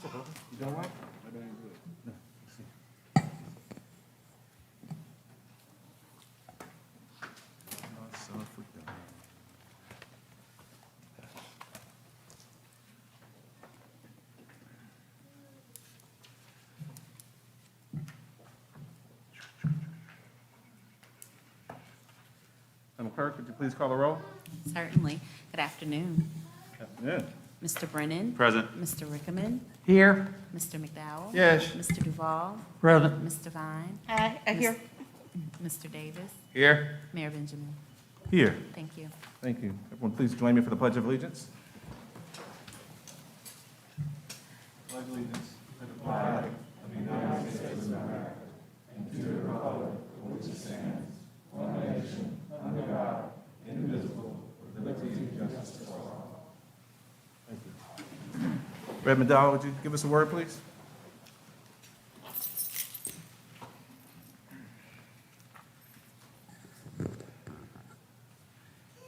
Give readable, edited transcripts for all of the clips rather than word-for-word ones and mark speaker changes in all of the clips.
Speaker 1: What's up, brother? You doing well?
Speaker 2: I'm doing good.
Speaker 1: No. Let's see. Myself with them. Madam Clerk, would you please call the roll?
Speaker 3: Certainly. Good afternoon.
Speaker 1: Afternoon.
Speaker 3: Mr. Brennan.
Speaker 2: Present.
Speaker 3: Mr. Rickaman.
Speaker 2: Here.
Speaker 3: Mr. McDowell.
Speaker 2: Yes.
Speaker 3: Mr. Duval.
Speaker 2: Present.
Speaker 3: Mr. Vine.
Speaker 4: Hi, here.
Speaker 3: Mr. Davis.
Speaker 2: Here.
Speaker 3: Mayor Benjamin.
Speaker 1: Here.
Speaker 3: Thank you.
Speaker 1: Thank you. Everyone, please join me for the Pledge of Allegiance. Pledge allegiance to the flag of the United States of America and to the republic for which it stands, one nation, under God, indivisible, with liberty and justice for all. Thank you. Rev. McDowell, would you give us a word, please?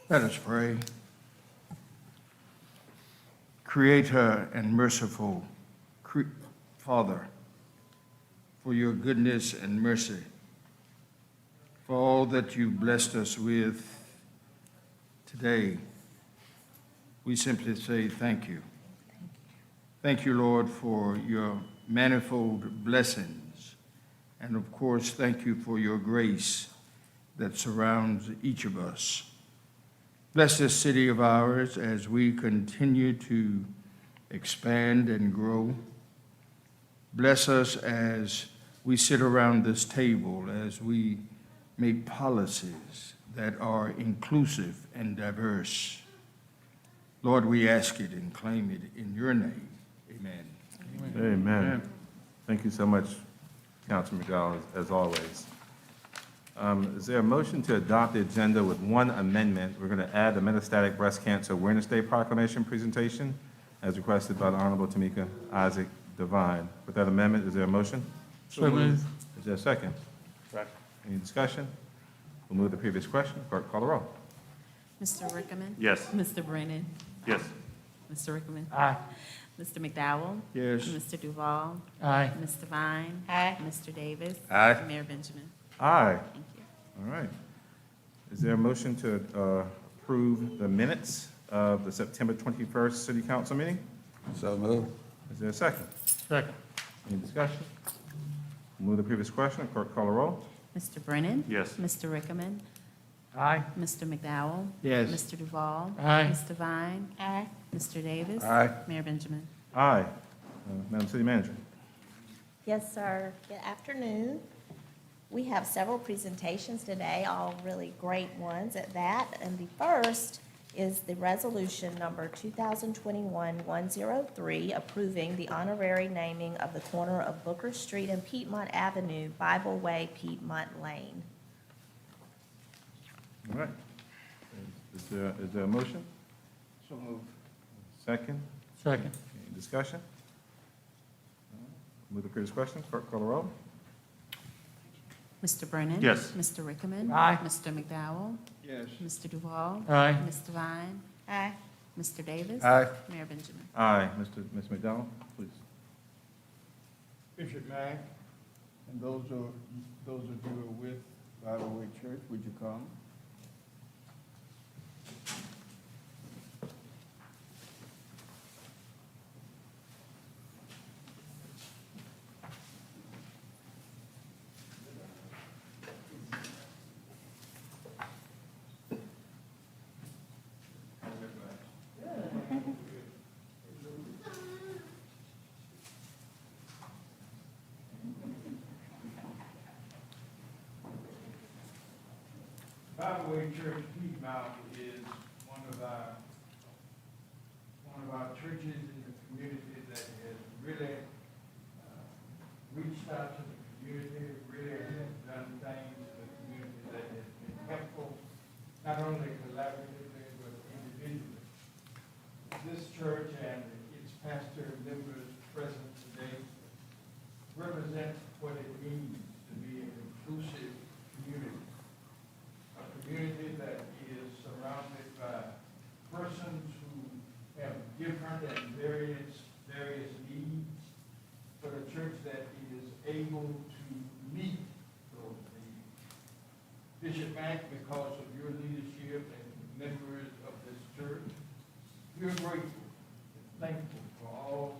Speaker 2: Let us pray. Creator and merciful Father, for your goodness and mercy, for all that you blessed us with today, we simply say thank you. Thank you, Lord, for your manifold blessings. And of course, thank you for your grace that surrounds each of us. Bless this city of ours as we continue to expand and grow. Bless us as we sit around this table, as we make policies that are inclusive and diverse. Lord, we ask it and claim it in your name. Amen.
Speaker 1: Amen. Thank you so much, Councilman McDowell, as always. Is there a motion to adopt the agenda with one amendment? We're going to add the Metastatic Breast Cancer Awareness Day Proclamation presentation as requested by the Honorable Tamika Isaac Devine. With that amendment, is there a motion?
Speaker 2: So moved.
Speaker 1: Is there a second?
Speaker 2: Second.
Speaker 1: Any discussion? We'll move to the previous question. Clerk, call the roll.
Speaker 3: Mr. Rickaman.
Speaker 2: Yes.
Speaker 3: Mr. Brennan.
Speaker 2: Yes.
Speaker 3: Mr. Rickaman.
Speaker 2: Aye.
Speaker 3: Mr. McDowell.
Speaker 2: Yes.
Speaker 3: Mr. Duval.
Speaker 2: Aye.
Speaker 3: Mr. Vine.
Speaker 4: Hi.
Speaker 3: Mr. Davis.
Speaker 2: Aye.
Speaker 3: Mayor Benjamin.
Speaker 1: Aye.
Speaker 3: Thank you.
Speaker 1: All right. Is there a motion to approve the minutes of the September 21st City Council meeting?
Speaker 2: So moved.
Speaker 1: Is there a second?
Speaker 2: Second.
Speaker 1: Any discussion? We'll move to the previous question. Clerk, call the roll.
Speaker 3: Mr. Brennan.
Speaker 2: Yes.
Speaker 3: Mr. Rickaman.
Speaker 2: Aye.
Speaker 3: Mr. McDowell.
Speaker 2: Yes.
Speaker 3: Mr. Duval.
Speaker 2: Aye.
Speaker 3: Mr. Vine.
Speaker 4: Hi.
Speaker 3: Mr. Davis.
Speaker 2: Aye.
Speaker 3: Mayor Benjamin.
Speaker 1: Aye. Madam City Manager.
Speaker 4: Yes, sir. Good afternoon. We have several presentations today, all really great ones at that. And the first is the resolution number 2021-103, approving the honorary naming of the corner of Booker Street and Piedmont Avenue, Bible Way, Piedmont Lane.
Speaker 1: All right. Is there a motion?
Speaker 2: So moved.
Speaker 1: Second?
Speaker 2: Second.
Speaker 1: Any discussion? Move to the previous question. Clerk, call the roll.
Speaker 3: Mr. Brennan.
Speaker 2: Yes.
Speaker 3: Mr. Rickaman.
Speaker 2: Aye.
Speaker 3: Mr. McDowell.
Speaker 2: Yes.
Speaker 3: Mr. Duval.
Speaker 2: Aye.
Speaker 3: Mr. Vine.
Speaker 4: Hi.
Speaker 3: Mr. Davis.
Speaker 2: Aye.
Speaker 3: Mayor Benjamin.
Speaker 1: Aye. Ms. McDowell, please.
Speaker 5: Bishop Mack, and those of you who are with Bible Way Church, would you come? Bible Way Church Piedmont is one of our churches in the community that has really reached out to the community, really has done things in the community that has been helpful, not only collaboratively, but individually. This church and its pastor and members present today represent what it means to be an inclusive community. A community that is surrounded by persons who have different and various needs, we're grateful, thankful for all.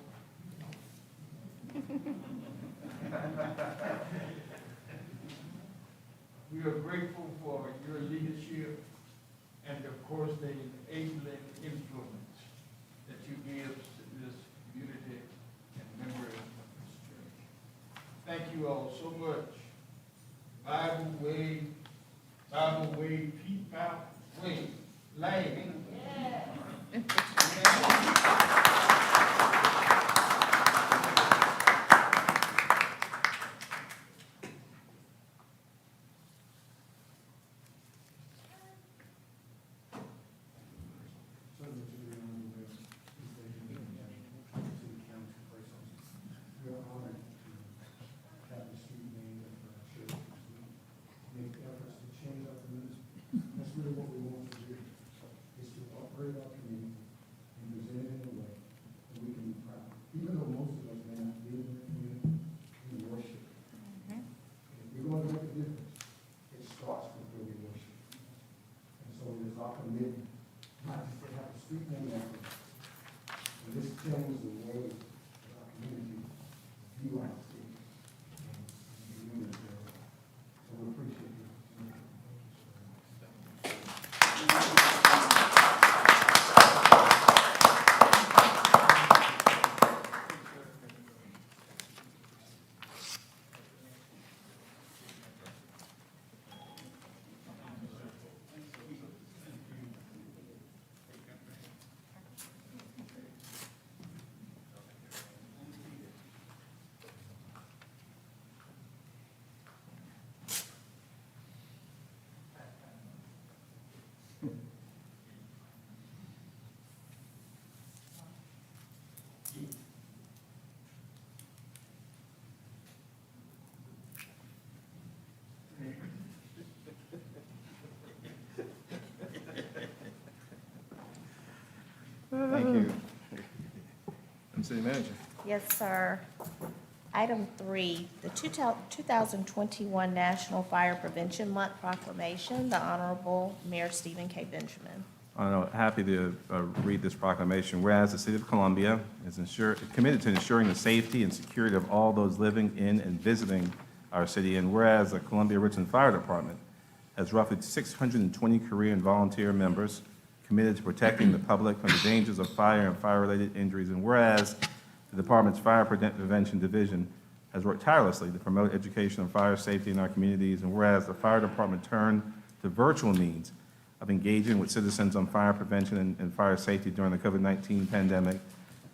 Speaker 5: We are grateful for your leadership and, of course, the enabling influence that you give to this community and members of this church. Thank you all so much. Bible way, peep out, way, lane.
Speaker 6: We are honored to have the street named after our church. We make efforts to change our community. That's really what we want to do, is to upgrade our community and present it in a way that we can be proud. Even though most of us may not live in the community, we worship. If we're going to make a difference, it starts with where we worship. And so it is our commitment, not just to have a street named after us, but this changes the way that our community view our city. And we do it very well. So we appreciate you.
Speaker 2: Thank you.
Speaker 1: City Manager.
Speaker 4: Yes, sir. Item 3, the 2021 National Fire Prevention Month Proclamation, the Honorable Mayor Stephen K. Benjamin.
Speaker 1: I'm happy to read this proclamation. Whereas the City of Columbia is committed to ensuring the safety and security of all those living in and visiting our city, and whereas the Columbia-Richland Fire Department has roughly 620 career and volunteer members committed to protecting the public from the dangers of fire and fire-related injuries, and whereas the Department's Fire Prevention Division has worked tirelessly to promote education on fire safety in our communities, and whereas the Fire Department turned to virtual means of engaging with citizens on fire prevention and fire safety during the COVID-19 pandemic,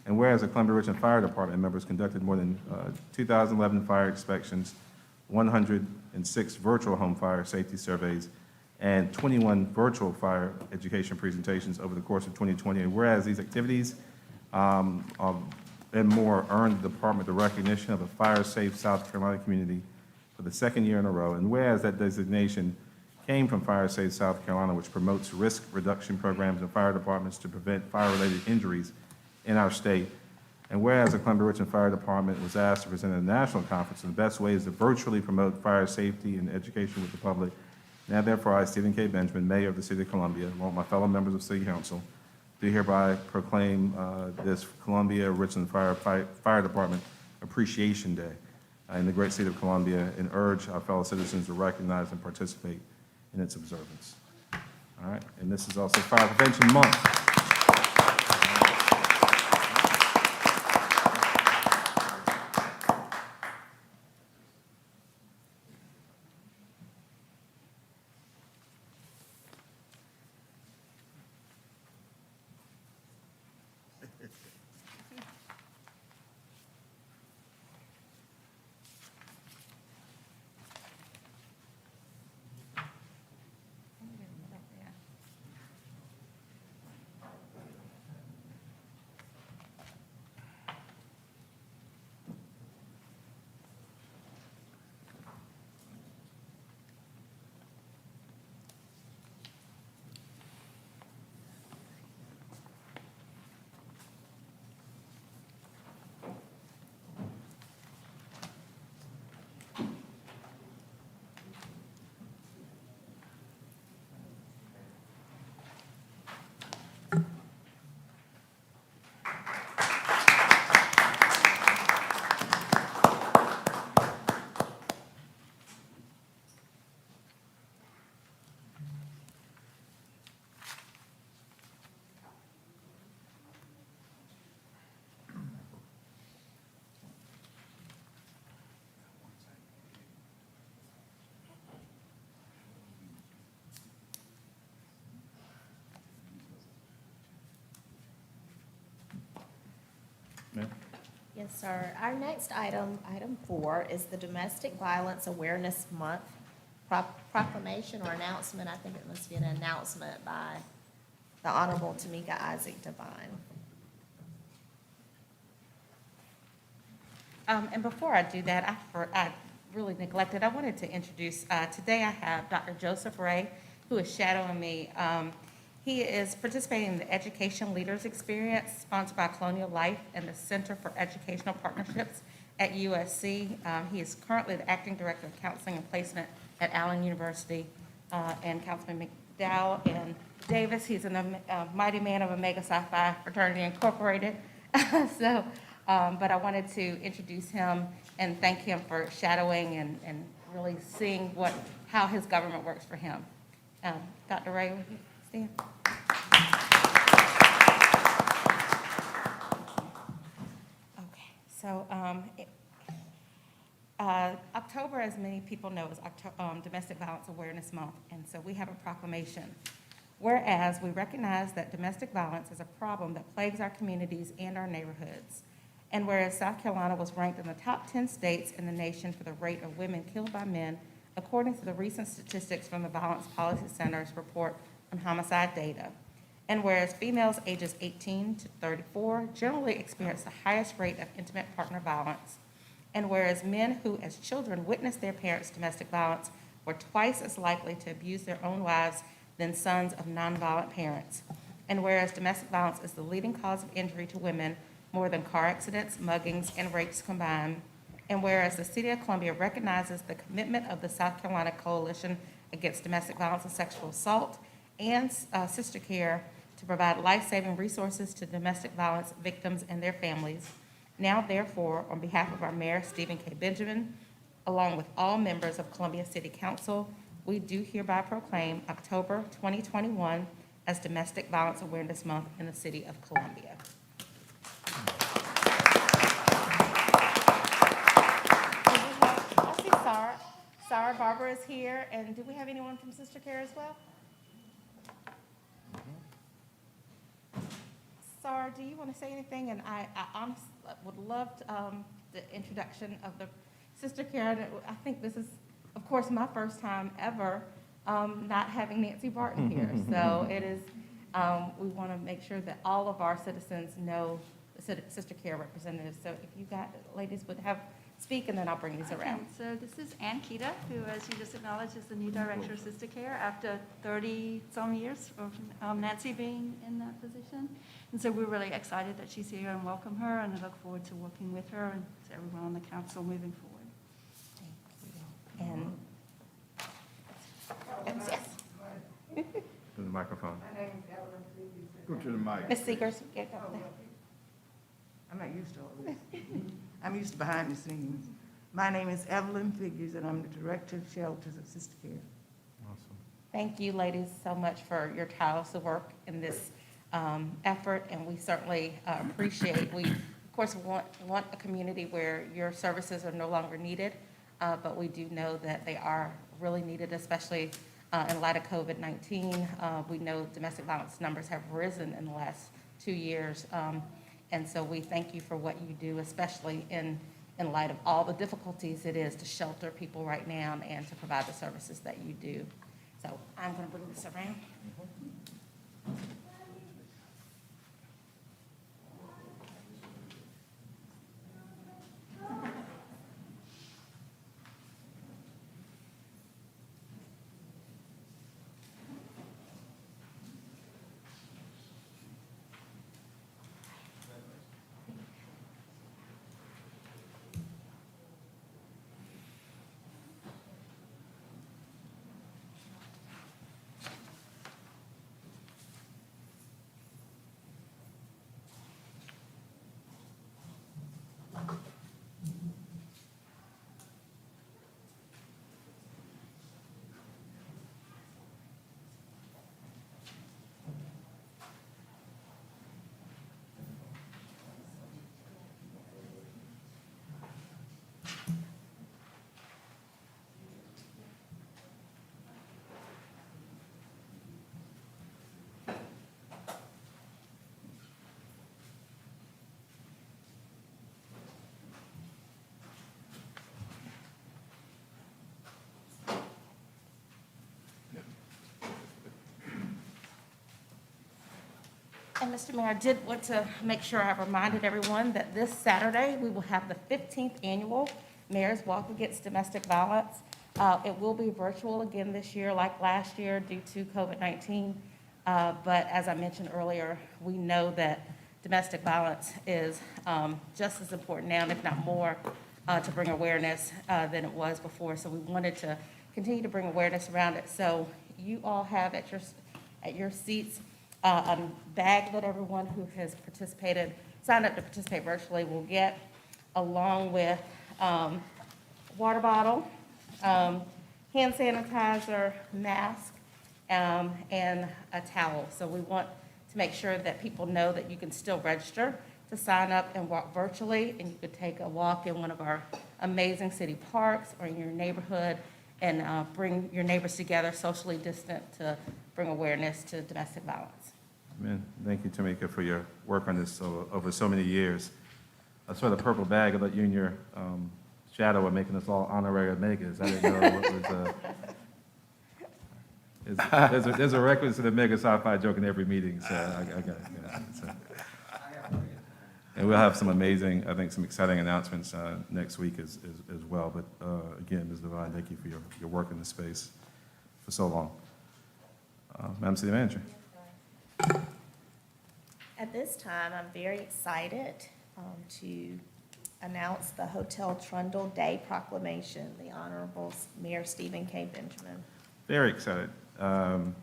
Speaker 1: and whereas the Columbia-Richland Fire Department members conducted more than 2,011 fire inspections, 106 virtual home fire safety surveys, and 21 virtual fire education presentations over the course of 2020. And whereas these activities and more earned the department the recognition of a fire-safe South Carolina community for the second year in a row. And whereas that designation came from Fire Safe South Carolina, which promotes risk reduction programs in fire departments to prevent fire-related injuries in our state. And whereas the Columbia-Richland Fire Department was asked to present at a national conference on the best ways to virtually promote fire safety and education with the public, now therefore I, Stephen K. Benjamin, Mayor of the City of Columbia, along with my fellow members of City Council, do hereby proclaim this Columbia-Richland Fire Department Appreciation Day in the great state of Columbia, and urge our fellow citizens to recognize and participate in its observance. All right, and this is also Fire Prevention Month.
Speaker 4: Yes, sir. Our next item, item 4, is the Domestic Violence Awareness Month proclamation or announcement. I think it must be an announcement by the Honorable Tamika Isaac Devine.
Speaker 3: And before I do that, I really neglected, I wanted to introduce, today I have Dr. Joseph Ray, who is shadowing me. He is participating in the Education Leaders Experience sponsored by Colonial Life and the Center for Educational Partnerships at USC. He is currently the Acting Director of Counseling and Placement at Allen University, and Councilman McDowell and Davis. He's a mighty man of Omega Psi Phi Fraternity Incorporated. So, but I wanted to introduce him and thank him for shadowing and really seeing how his government works for him. Dr. Ray, will you stand? Okay, so October, as many people know, is Domestic Violence Awareness Month, and so we have a proclamation. Whereas we recognize that domestic violence is a problem that plagues our communities and our neighborhoods, and whereas South Carolina was ranked in the top 10 states in the nation for the rate of women killed by men, according to the recent statistics from the Violence Policy Center's report on homicide data, and whereas females ages 18 to 34 generally experience the highest rate of intimate partner violence, and whereas men who as children witnessed their parents' domestic violence were twice as likely to abuse their own wives than sons of nonviolent parents, and whereas domestic violence is the leading cause of injury to women more than car accidents, muggings, and rapes combined, and whereas the City of Columbia recognizes the commitment of the South Carolina Coalition Against Domestic Violence and Sexual Assault and Sister Care to provide life-saving resources to domestic violence victims and their families, now therefore, on behalf of our Mayor, Stephen K. Benjamin, along with all members of Columbia City Council, we do hereby proclaim October 2021 as Domestic Violence Awareness Month in the City of Columbia. I see Sarah Barber is here, and do we have anyone from Sister Care as well? Sarah, do you want to say anything? And I honestly would love the introduction of the Sister Care. And I think this is, of course, my first time ever not having Nancy Barton here. So it is, we want to make sure that all of our citizens know the Sister Care representatives. So if you ladies would speak, and then I'll bring these around.
Speaker 7: So this is Ann Kita, who, as you just acknowledged, is the new director of Sister Care after 30-some years of Nancy being in that position. And so we're really excited that she's here and welcome her, and I look forward to working with her and to everyone on the council moving forward.
Speaker 3: Thank you. And yes,
Speaker 1: To the microphone.
Speaker 2: Go to the mic.
Speaker 3: Ms. Seegers, get up there.
Speaker 8: I'm not used to all this. I'm used to behind the scenes. My name is Evelyn Figures, and I'm the Director of Shelters at Sister Care.
Speaker 1: Awesome.
Speaker 3: Thank you, ladies, so much for your tireless work in this effort, and we certainly appreciate. We, of course, want a community where your services are no longer needed, but we do know that they are really needed, especially in light of COVID-19. We know domestic violence numbers have risen in the last 2 years, and so we thank you for what you do, especially in light of all the difficulties it is to shelter people right now and to provide the services that you do. So I'm going to bring this around. And Mr. Mayor, I did want to make sure I reminded everyone that this Saturday, we will have the 15th Annual Mayor's Walk Against Domestic Violence. It will be virtual again this year, like last year, due to COVID-19. But as I mentioned earlier, we know that domestic violence is just as important now, if not more, to bring awareness than it was before. So we wanted to continue to bring awareness around it. So you all have at your seats a bag that everyone who has participated, signed up to participate virtually will get, along with water bottle, hand sanitizer, mask, and a towel. So we want to make sure that people know that you can still register to sign up and walk virtually, and you could take a walk in one of our amazing city parks or in your neighborhood and bring your neighbors together, socially distant, to bring awareness to domestic violence.
Speaker 1: Amen. Thank you, Tamika, for your work on this over so many years. I saw the purple bag about you and your shadow were making us all honorary Omegas. I didn't know what was. There's a reference to the Mega Sci-Fi joke in every meeting, so I got it. Yeah, so. And we'll have some amazing, I think, some exciting announcements next week as well. But again, Ms. Devine, thank you for your work in this space for so long. Madam City Manager.
Speaker 4: At this time, I'm very excited to announce the Hotel Trundle Day Proclamation, the Honorable Mayor Stephen K. Benjamin.
Speaker 1: Very excited. I'm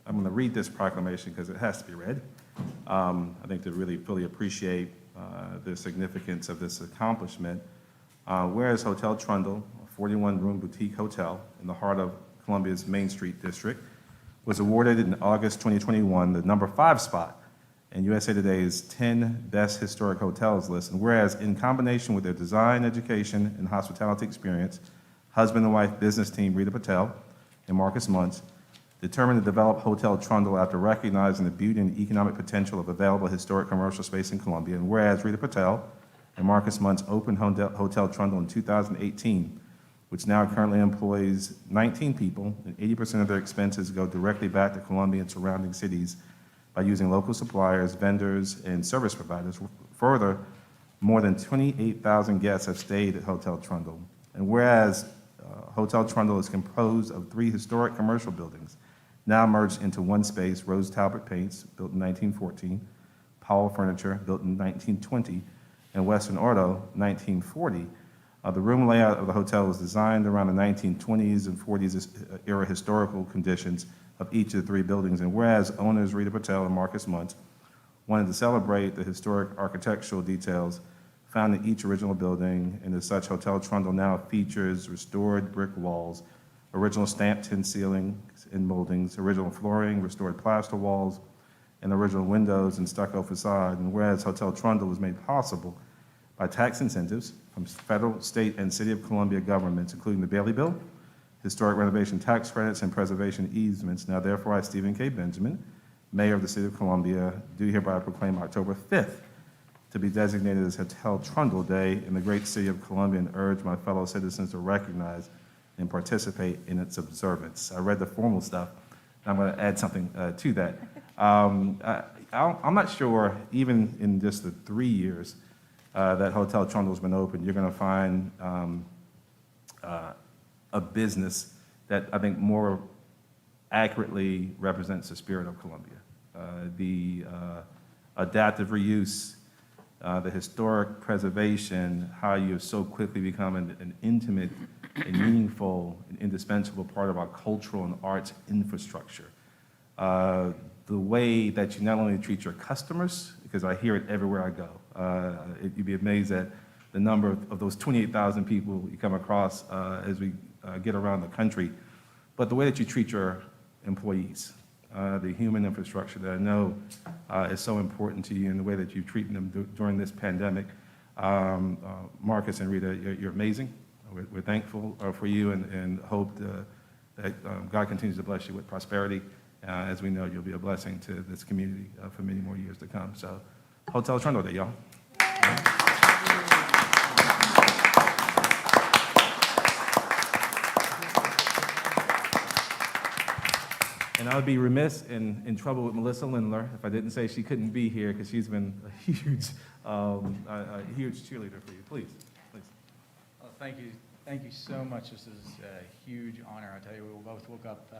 Speaker 1: going to read this proclamation because it has to be read. I think to really fully appreciate the significance of this accomplishment. Whereas Hotel Trundle, a 41-room boutique hotel in the heart of Columbia's Main Street district, was awarded in August 2021 the number 5 spot in USA Today's 10 Best Historic Hotels list. And whereas in combination with their design, education, and hospitality experience, husband and wife business team Rita Patel and Marcus Muntz determined to develop Hotel Trundle after recognizing the beauty and economic potential of available historic commercial space in Columbia. And whereas Rita Patel and Marcus Muntz opened Hotel Trundle in 2018, which now currently employs 19 people, and 80% of their expenses go directly back to Columbia and surrounding cities by using local suppliers, vendors, and service providers. Further, more than 28,000 guests have stayed at Hotel Trundle. And whereas Hotel Trundle is composed of 3 historic commercial buildings, now merged into one space: Rose Talbot Paints, built in 1914, Powell Furniture, built in 1920, and Western Auto, 1940. The room layout of the hotel was designed around the 1920s and 40s era historical conditions of each of the 3 buildings. And whereas owners Rita Patel and Marcus Muntz wanted to celebrate the historic architectural details found in each original building, and as such, Hotel Trundle now features restored brick walls, original stamped tin ceilings and moldings, original flooring, restored plaster walls, and original windows and stucco facade. And whereas Hotel Trundle was made possible by tax incentives from federal, state, and city of Columbia governments, including the Bailey Bill, historic renovation tax credits, and preservation easements. Now therefore, I, Stephen K. Benjamin, Mayor of the City of Columbia, do hereby proclaim October 5th to be designated as Hotel Trundle Day in the great city of Columbia, and urge my fellow citizens to recognize and participate in its observance. I read the formal stuff, and I'm going to add something to that. I'm not sure, even in just the 3 years that Hotel Trundle's been open, you're going to find a business that I think more accurately represents the spirit of Columbia. The adaptive reuse, the historic preservation, how you have so quickly become an intimate and meaningful and indispensable part of our cultural and arts infrastructure. The way that you not only treat your customers, because I hear it everywhere I go. You'd be amazed at the number of those 28,000 people you come across as we get around the country, but the way that you treat your employees, the human infrastructure that I know is so important to you, and the way that you've treated them during this pandemic. Marcus and Rita, you're amazing. We're thankful for you, and hope that God continues to bless you with prosperity. As we know, you'll be a blessing to this community for many more years to come. So, Hotel Trundle Day, y'all. And I would be remiss and in trouble with Melissa Lindler if I didn't say she couldn't be here because she's been a huge cheerleader for you. Please, please.
Speaker 9: Well, thank you so much. This is a huge honor. I tell you, we both woke up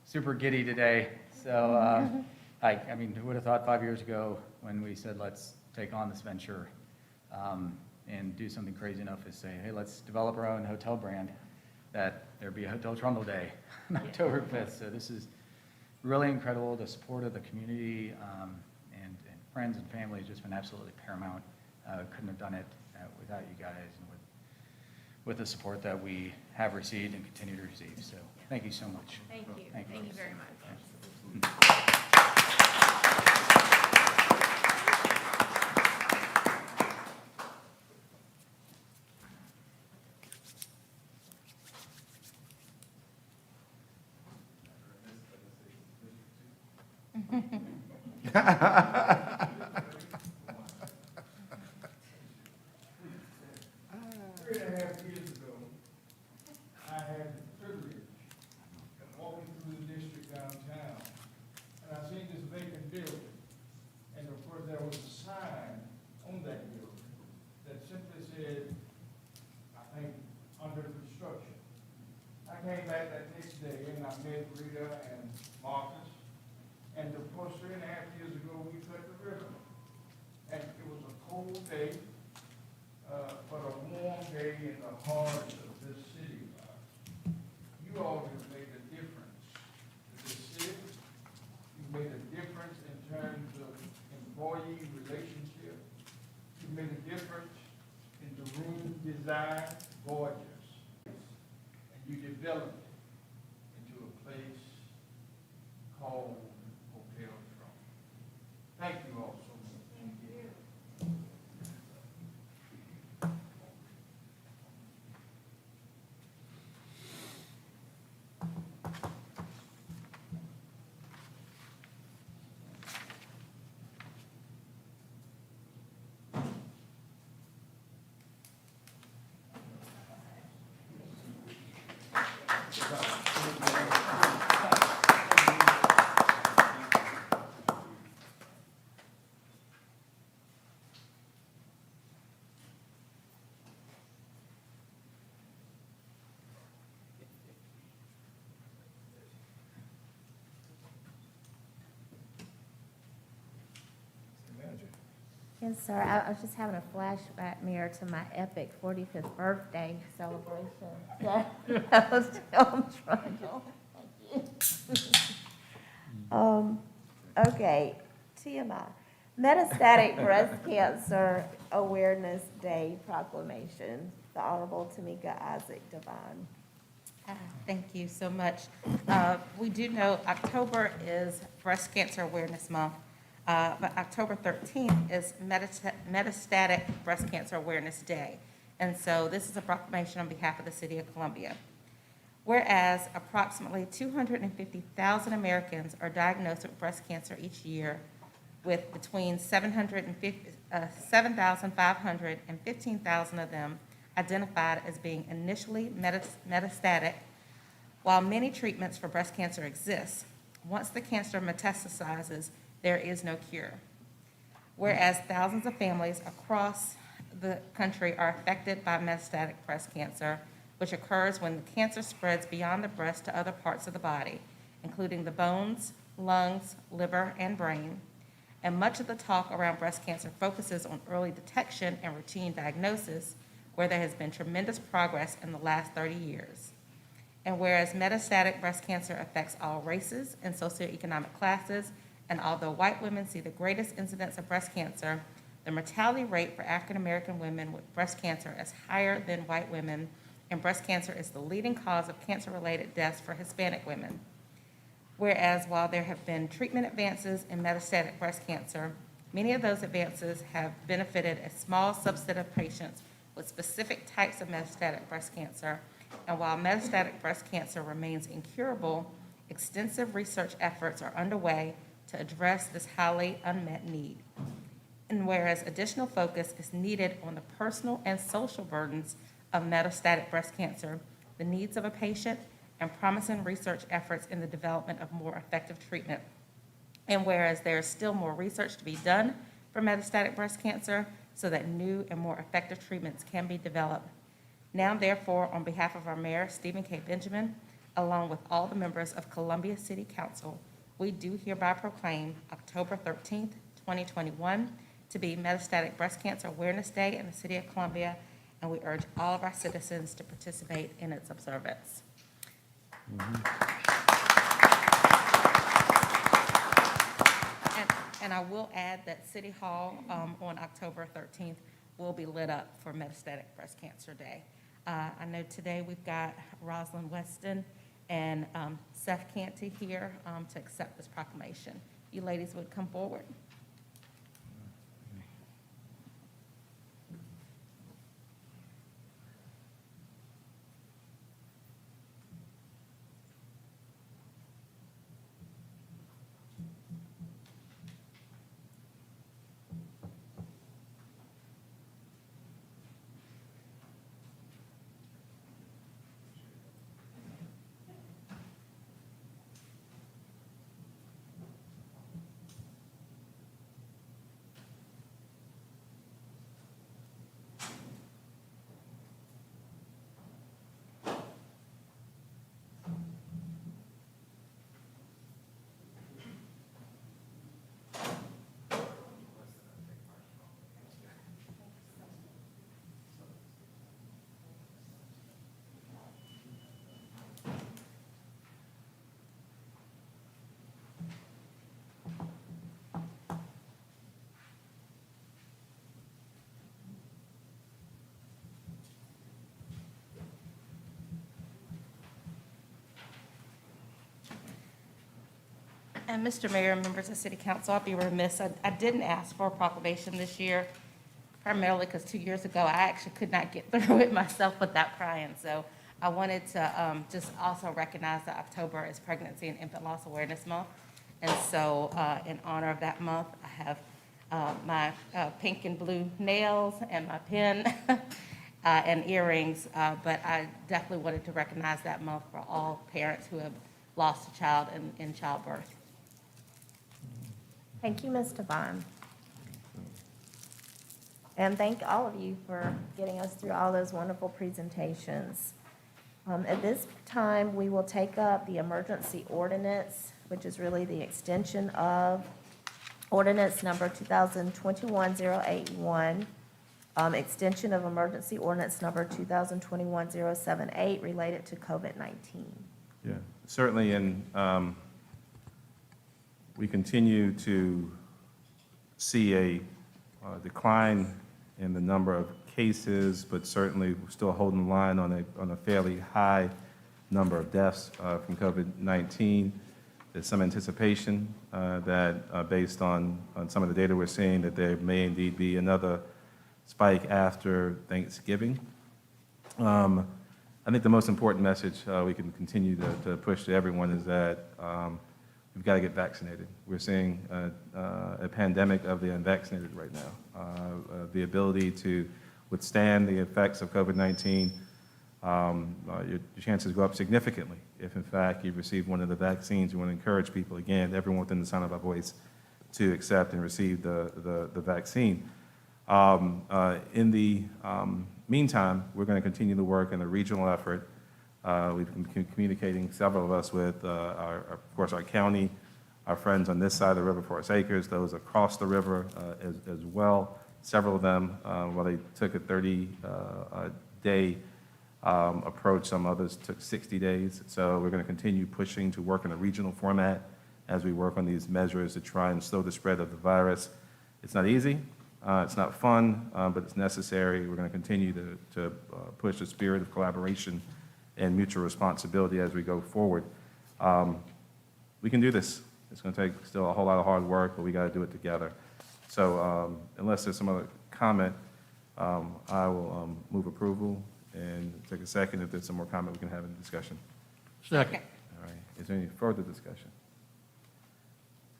Speaker 9: super giddy today. So, I mean, who would have thought 5 years ago when we said, let's take on this venture and do something crazy enough as say, hey, let's develop our own hotel brand, that there'd be a Hotel Trundle Day on October 5th. So this is really incredible. The support of the community and friends and family has just been absolutely paramount. Couldn't have done it without you guys and with the support that we have received and continue to receive. So thank you so much.
Speaker 4: Thank you.
Speaker 9: Thank you.
Speaker 4: Thank you very much.
Speaker 5: Three and a half years ago, I had the privilege of walking through the district downtown, and I seen this vacant building. And of course, there was a sign on that building that simply said, I think, under construction. I came back that next day and I met Rita and Marcus. And of course, 3.5 years ago, we cut the ribbon. And it was a cold day, but a warm day in the heart of this city. You all have made a difference to this city. You've made a difference in terms of employee relationship. You've made a difference in the room design, gorgeous. And you developed it into a place called Hotel Trump. Thank you all so much. Thank you.
Speaker 4: Yes, sir. I was just having a flashback mirror to my epic 45th birthday celebration. That was Tom Trundle. Thank you. Okay, TMI. Metastatic Breast Cancer Awareness Day Proclamation. The Honorable Tamika Isaac Devine.
Speaker 3: Thank you so much. We do know October is Breast Cancer Awareness Month, but October 13th is Metastatic Breast Cancer Awareness Day. And so this is a proclamation on behalf of the City of Columbia. Whereas approximately 250,000 Americans are diagnosed with breast cancer each year, with between 7,500 and 15,000 of them identified as being initially metastatic. While many treatments for breast cancer exist, once the cancer metastasizes, there is no cure. Whereas thousands of families across the country are affected by metastatic breast cancer, which occurs when the cancer spreads beyond the breast to other parts of the body, including the bones, lungs, liver, and brain. And much of the talk around breast cancer focuses on early detection and routine diagnosis, where there has been tremendous progress in the last 30 years. And whereas metastatic breast cancer affects all races and socioeconomic classes, and although white women see the greatest incidence of breast cancer, the mortality rate for African American women with breast cancer is higher than white women, and breast cancer is the leading cause of cancer-related deaths for Hispanic women. Whereas while there have been treatment advances in metastatic breast cancer, many of those advances have benefited a small subset of patients with specific types of metastatic breast cancer. And while metastatic breast cancer remains incurable, extensive research efforts are underway to address this highly unmet need. And whereas additional focus is needed on the personal and social burdens of metastatic breast cancer, the needs of a patient, and promising research efforts in the development of more effective treatment. And whereas there is still more research to be done for metastatic breast cancer so that new and more effective treatments can be developed. Now therefore, on behalf of our mayor, Stephen K. Benjamin, along with all the members of Columbia City Council, we do hereby proclaim October 13th, 2021 to be Metastatic Breast Cancer Awareness Day in the city of Columbia, and we urge all of our citizens to participate in its observance. And I will add that City Hall on October 13th will be lit up for Metastatic Breast Cancer Day. I know today we've got Rosalind Weston and Seth Canty here to accept this proclamation. You ladies would come forward. And Mr. Mayor, members of City Council, I'll be remiss. I didn't ask for a proclamation this year, primarily because 2 years ago, I actually could not get through it myself without crying. So I wanted to just also recognize that October is Pregnancy and Infant Loss Awareness Month. And so in honor of that month, I have my pink and blue nails and my pen and earrings. But I definitely wanted to recognize that month for all parents who have lost a child in childbirth.
Speaker 4: Thank you, Ms. Devine. And thank all of you for getting us through all those wonderful presentations. At this time, we will take up the emergency ordinance, which is really the extension of ordinance number 2021-081, extension of emergency ordinance number 2021-078 related to COVID-19.
Speaker 1: Yeah, certainly, and we continue to see a decline in the number of cases, but certainly we're still holding the line on a fairly high number of deaths from COVID-19. There's some anticipation that based on some of the data we're seeing, that there may indeed be another spike after Thanksgiving. I think the most important message we can continue to push to everyone is that we've got to get vaccinated. We're seeing a pandemic of the unvaccinated right now. The ability to withstand the effects of COVID-19, your chances go up significantly if, in fact, you've received one of the vaccines. We want to encourage people, again, everyone within the sound of our voice, to accept and receive the vaccine. In the meantime, we're going to continue to work in a regional effort. We've been communicating, several of us, with, of course, our county, our friends on this side of the river, Forest Acres, those across the river as well. Several of them, well, they took a 30-day approach. Some others took 60 days. So we're going to continue pushing to work in a regional format as we work on these measures to try and slow the spread of the virus. It's not easy. It's not fun, but it's necessary. We're going to continue to push the spirit of collaboration and mutual responsibility as we go forward. We can do this. It's going to take still a whole lot of hard work, but we got to do it together. So unless there's some other comment, I will move approval and take a second. If there's some more comment, we can have a discussion.
Speaker 2: Second.
Speaker 1: All right. Is there any further discussion?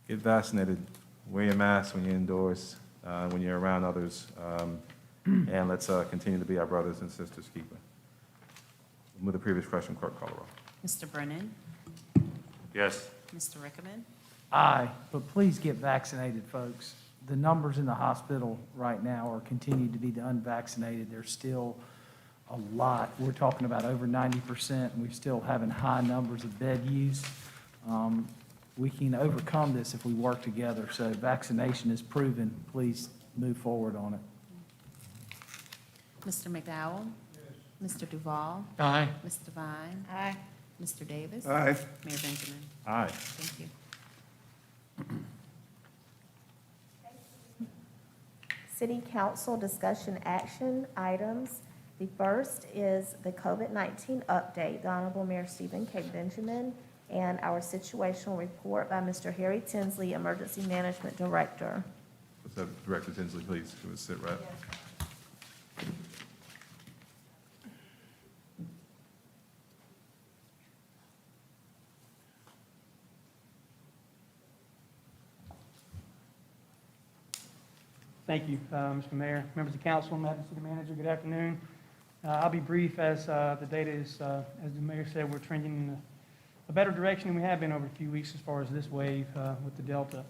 Speaker 1: Get vaccinated. Wear your mask when you're indoors, when you're around others, and let's continue to be our brothers and sisters keeper. Move the previous question, clerk, call the roll.
Speaker 10: Mr. Brennan?
Speaker 1: Yes.
Speaker 10: Mr. Rickman?
Speaker 11: Aye, but please get vaccinated, folks. The numbers in the hospital right now are continuing to be the unvaccinated. There's still a lot. We're talking about over 90%, and we're still having high numbers of bed use. We can overcome this if we work together. So vaccination is proven. Please move forward on it.
Speaker 10: Mr. McDowell? Mr. Duval?
Speaker 2: Aye.
Speaker 10: Ms. Devine?
Speaker 3: Aye.
Speaker 10: Mr. Davis?
Speaker 2: Aye.
Speaker 10: Mayor Benjamin?
Speaker 1: Aye.
Speaker 10: Thank you.
Speaker 4: City Council discussion action items. The first is the COVID-19 update, the Honorable Mayor Stephen K. Benjamin, and our situational report by Mr. Harry Tinsley, Emergency Management Director.
Speaker 1: Let's have Director Tinsley, please, come and sit right.
Speaker 12: Thank you, Mr. Mayor, members of council, Madam City Manager, good afternoon. I'll be brief as the data is, as the mayor said, we're trending in a better direction than we have been over a few weeks as far as this wave with the Delta.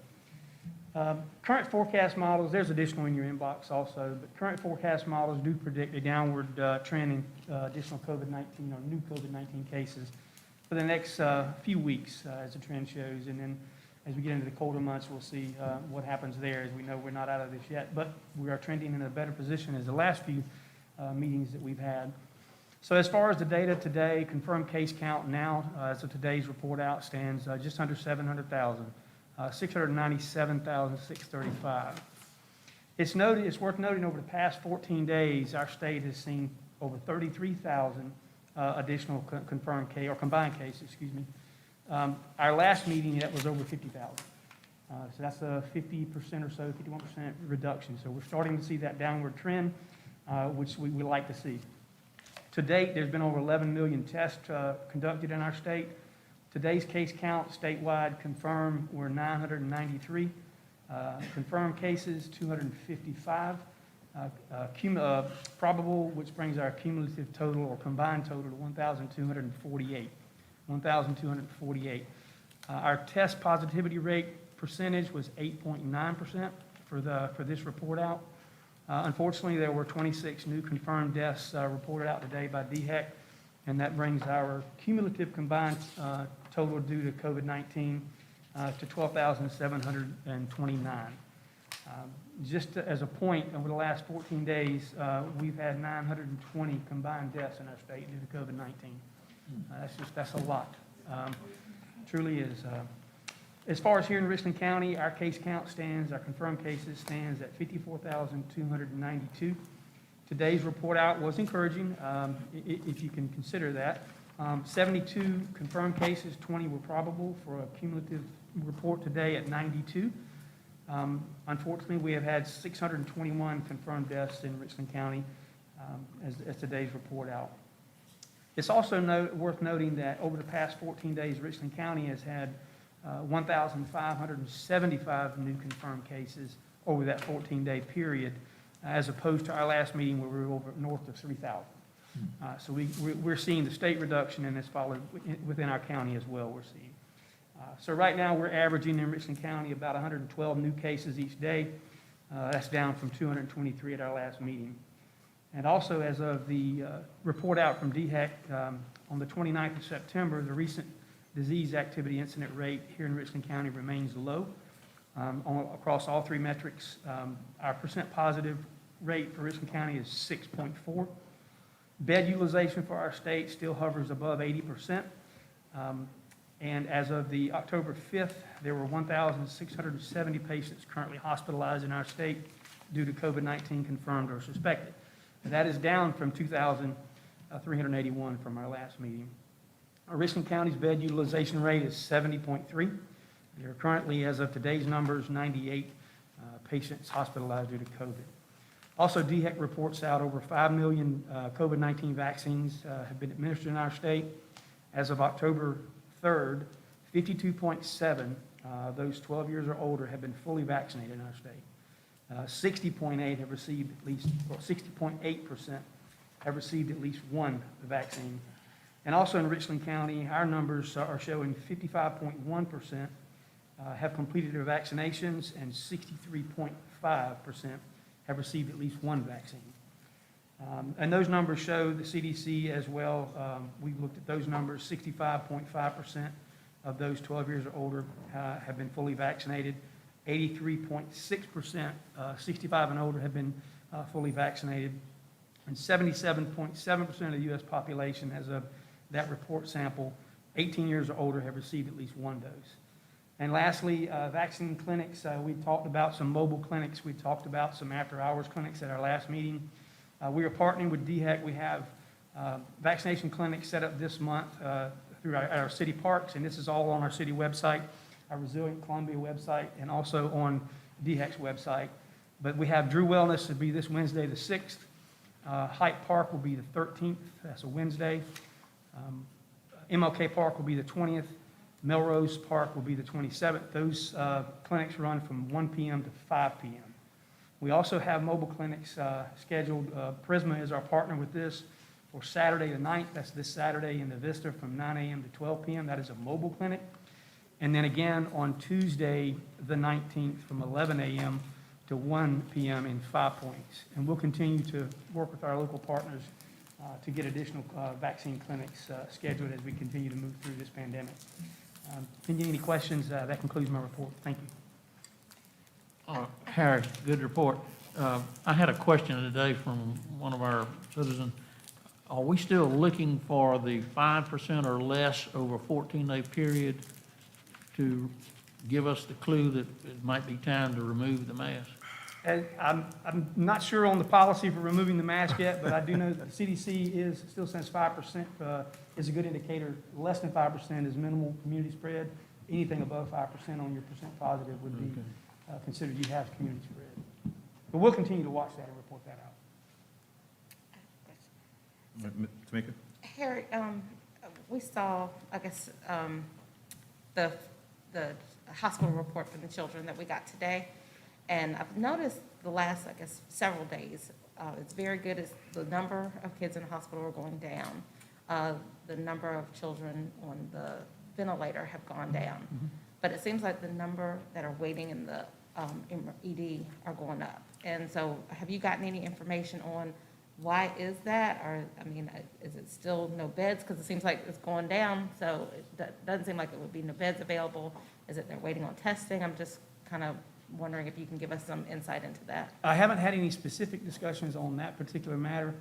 Speaker 12: Current forecast models, there's additional in your inbox also, but current forecast models do predict a downward trend in additional COVID-19 or new COVID-19 cases for the next few weeks as the trend shows. And then as we get into the colder months, we'll see what happens there. As we know, we're not out of this yet, but we are trending in a better position as the last few meetings that we've had. So as far as the data today, confirmed case count now, as of today's report out, stands just under 700,000, 697,635. It's worth noting over the past 14 days, our state has seen over 33,000 additional confirmed case, or combined cases, excuse me. Our last meeting, that was over 50,000. So that's a 50% or so, 51% reduction. So we're starting to see that downward trend, which we would like to see. To date, there's been over 11 million tests conducted in our state. Today's case count statewide confirmed were 993. Confirmed cases, 255. Probable, which brings our cumulative total or combined total to 1,248. 1,248. Our test positivity rate percentage was 8.9% for this report out. Unfortunately, there were 26 new confirmed deaths reported out today by DHEC, and that brings our cumulative combined total due to COVID-19 to 12,729. Just as a point, over the last 14 days, we've had 920 combined deaths in our state due to COVID-19. That's a lot. Truly is. As far as here in Richland County, our case count stands, our confirmed cases stands at 54,292. Today's report out was encouraging, if you can consider that. 72 confirmed cases, 20 were probable, for a cumulative report today at 92. Unfortunately, we have had 621 confirmed deaths in Richland County as today's report out. It's also worth noting that over the past 14 days, Richland County has had 1,575 new confirmed cases over that 14-day period, as opposed to our last meeting where we were over north of 3,000. So we're seeing the state reduction, and it's followed within our county as well, we're seeing. So right now, we're averaging in Richland County about 112 new cases each day. That's down from 223 at our last meeting. And also, as of the report out from DHEC on the 29th of September, the recent disease activity incident rate here in Richland County remains low across all three metrics. Our percent positive rate for Richland County is 6.4. Bed utilization for our state still hovers above 80%. And as of the October 5th, there were 1,670 patients currently hospitalized in our state due to COVID-19 confirmed or suspected. That is down from 2,381 from our last meeting. Richland County's bed utilization rate is 70.3. There are currently, as of today's numbers, 98 patients hospitalized due to COVID. Also, DHEC reports out over 5 million COVID-19 vaccines have been administered in our state. As of October 3rd, 52.7, those 12 years or older, have been fully vaccinated in our state. 60.8 have received at least, well, 60.8% have received at least one vaccine. And also in Richland County, our numbers are showing 55.1% have completed their vaccinations, and 63.5% have received at least one vaccine. And those numbers show the CDC as well. We looked at those numbers. 65.5% of those 12 years or older have been fully vaccinated. 83.6%, 65 and older, have been fully vaccinated. And 77.7% of the U.S. population, as of that report sample, 18 years or older, have received at least one dose. And lastly, vaccine clinics. We talked about some mobile clinics. We talked about some after-hours clinics at our last meeting. We are partnering with DHEC. We have vaccination clinics set up this month through our city parks, and this is all on our city website, our Resilient Columbia website, and also on DHEC's website. But we have Drew Wellness to be this Wednesday, the 6th. Hyde Park will be the 13th. That's a Wednesday. MLK Park will be the 20th. Melrose Park will be the 27th. Those clinics run from 1 p.m. to 5 p.m. We also have mobile clinics scheduled. Prisma is our partner with this for Saturday the 9th. That's this Saturday in the Vista from 9 a.m. to 12 p.m. That is a mobile clinic. And then again on Tuesday the 19th from 11 a.m. to 1 p.m. in 5 Points. And we'll continue to work with our local partners to get additional vaccine clinics scheduled as we continue to move through this pandemic. If you have any questions, that concludes my report. Thank you.
Speaker 13: Harry, good report. I had a question today from one of our citizens. Are we still looking for the 5% or less over a 14-day period to give us the clue that it might be time to remove the mask?
Speaker 12: And I'm not sure on the policy for removing the mask yet, but I do know that the CDC still says 5% is a good indicator. Less than 5% is minimal community spread. Anything above 5% on your percent positive would be considered you have community spread. But we'll continue to watch that and report that out.
Speaker 1: Tamika?
Speaker 3: Harry, we saw, I guess, the hospital report for the children that we got today. And I've noticed the last, I guess, several days, it's very good as the number of kids in the hospital are going down. The number of children on the ventilator have gone down.
Speaker 12: Mm-hmm.
Speaker 3: But it seems like the number that are waiting in the ED are going up. And so have you gotten any information on why is that? Or, I mean, is it still no beds? Because it seems like it's going down, so it doesn't seem like it would be no beds available. Is it they're waiting on testing? I'm just kind of wondering if you can give us some insight into that.
Speaker 12: I haven't had any specific discussions on that particular matter,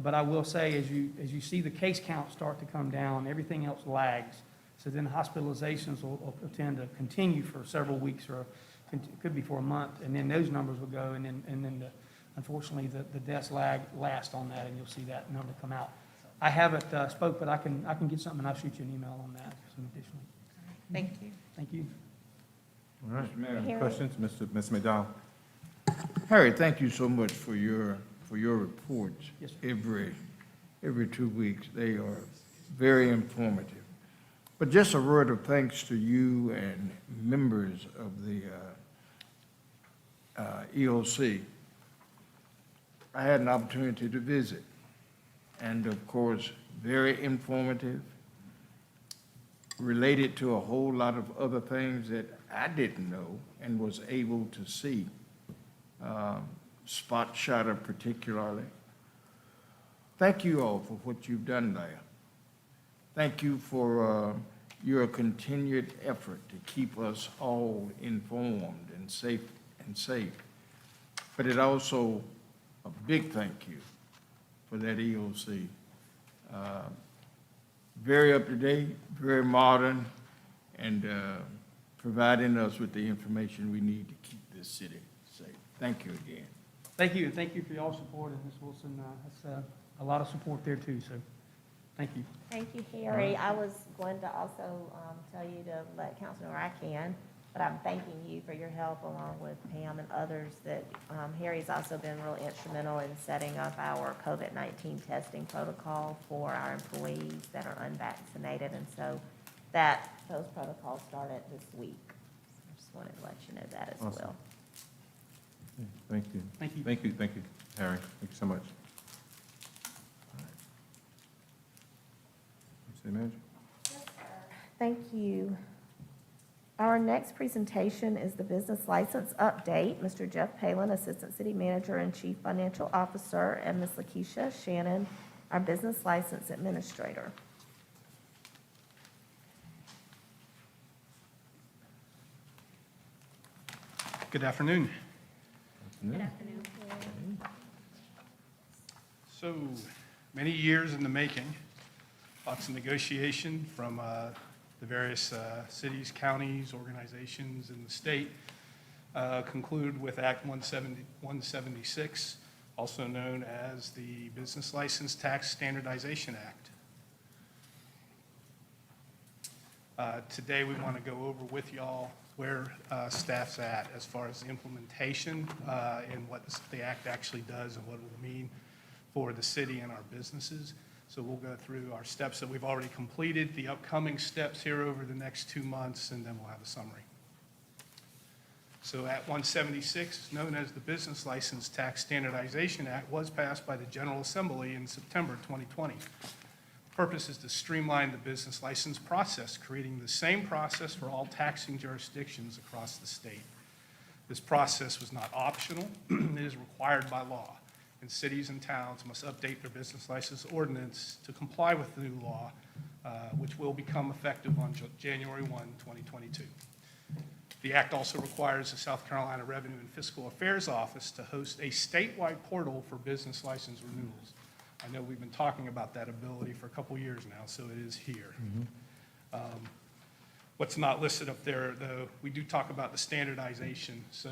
Speaker 12: but I will say as you see the case count start to come down, everything else lags. So then hospitalizations will tend to continue for several weeks, or it could be for a month, and then those numbers will go, and then unfortunately the deaths last on that, and you'll see that number come out. I haven't spoke, but I can get something and I'll shoot you an email on that, some additional.
Speaker 3: Thank you.
Speaker 12: Thank you.
Speaker 1: All right.
Speaker 2: Mr. Mayor.
Speaker 3: Harry.
Speaker 1: Questions? Mr. McDowell?
Speaker 2: Harry, thank you so much for your reports.
Speaker 12: Yes, sir.
Speaker 2: Every 2 weeks. They are very informative. But just a word of thanks to you and members of the EOC. I had an opportunity to visit, and of course, very informative, related to a whole lot of other things that I didn't know and was able to see. Spot shotter particularly. Thank you all for what you've done there. Thank you for your continued effort to keep us all informed and safe. But it also, a big thank you for that EOC. Very up to date, very modern, and providing us with the information we need to keep this city safe. Thank you again.
Speaker 12: Thank you, and thank you for y'all's support, and Ms. Wilson, that's a lot of support there too, so thank you.
Speaker 4: Thank you, Harry. I was going to also tell you to let council know where I can, but I'm thanking you for your help along with Pam and others that Harry's also been real instrumental in setting up our COVID-19 testing protocol for our employees that are unvaccinated. And so those protocols started this week. So I just wanted to let you know that as
Speaker 1: Awesome.
Speaker 4: well.
Speaker 1: Thank you.
Speaker 12: Thank you.
Speaker 1: Thank you, Harry. Thank you so much. City Manager?
Speaker 4: Thank you. Our next presentation is the business license update. Mr. Jeff Palin, Assistant City Manager and Chief Financial Officer, and Ms. Lakeisha Shannon, our Business License Administrator.
Speaker 5: Good afternoon.
Speaker 1: Good
Speaker 5: So, many years in the making, lots of negotiation from the various cities, counties, organizations in the state, concluded with Act 176, also known as the Business License Tax Standardization Act. Today, we want to go over with y'all where staff's at as far as the implementation and what the act actually does and what it will mean for the city and our businesses. So we'll go through our steps that we've already completed, the upcoming steps here over the next 2 months, and then we'll have a summary. So Act 176, known as the Business License Tax Standardization Act, was passed by the General Assembly in September 2020. Purpose is to streamline the business license process, creating the same process for all taxing jurisdictions across the state. This process was not optional, it is required by law, and cities and towns must update their business license ordinance to comply with the new law, which will become effective on January 1, 2022. The act also requires the South Carolina Revenue and Fiscal Affairs Office to host a statewide portal for business license renewals. I know we've been talking about that ability for a couple years now, so it is here. What's not listed up there, though, we do talk about the standardization. So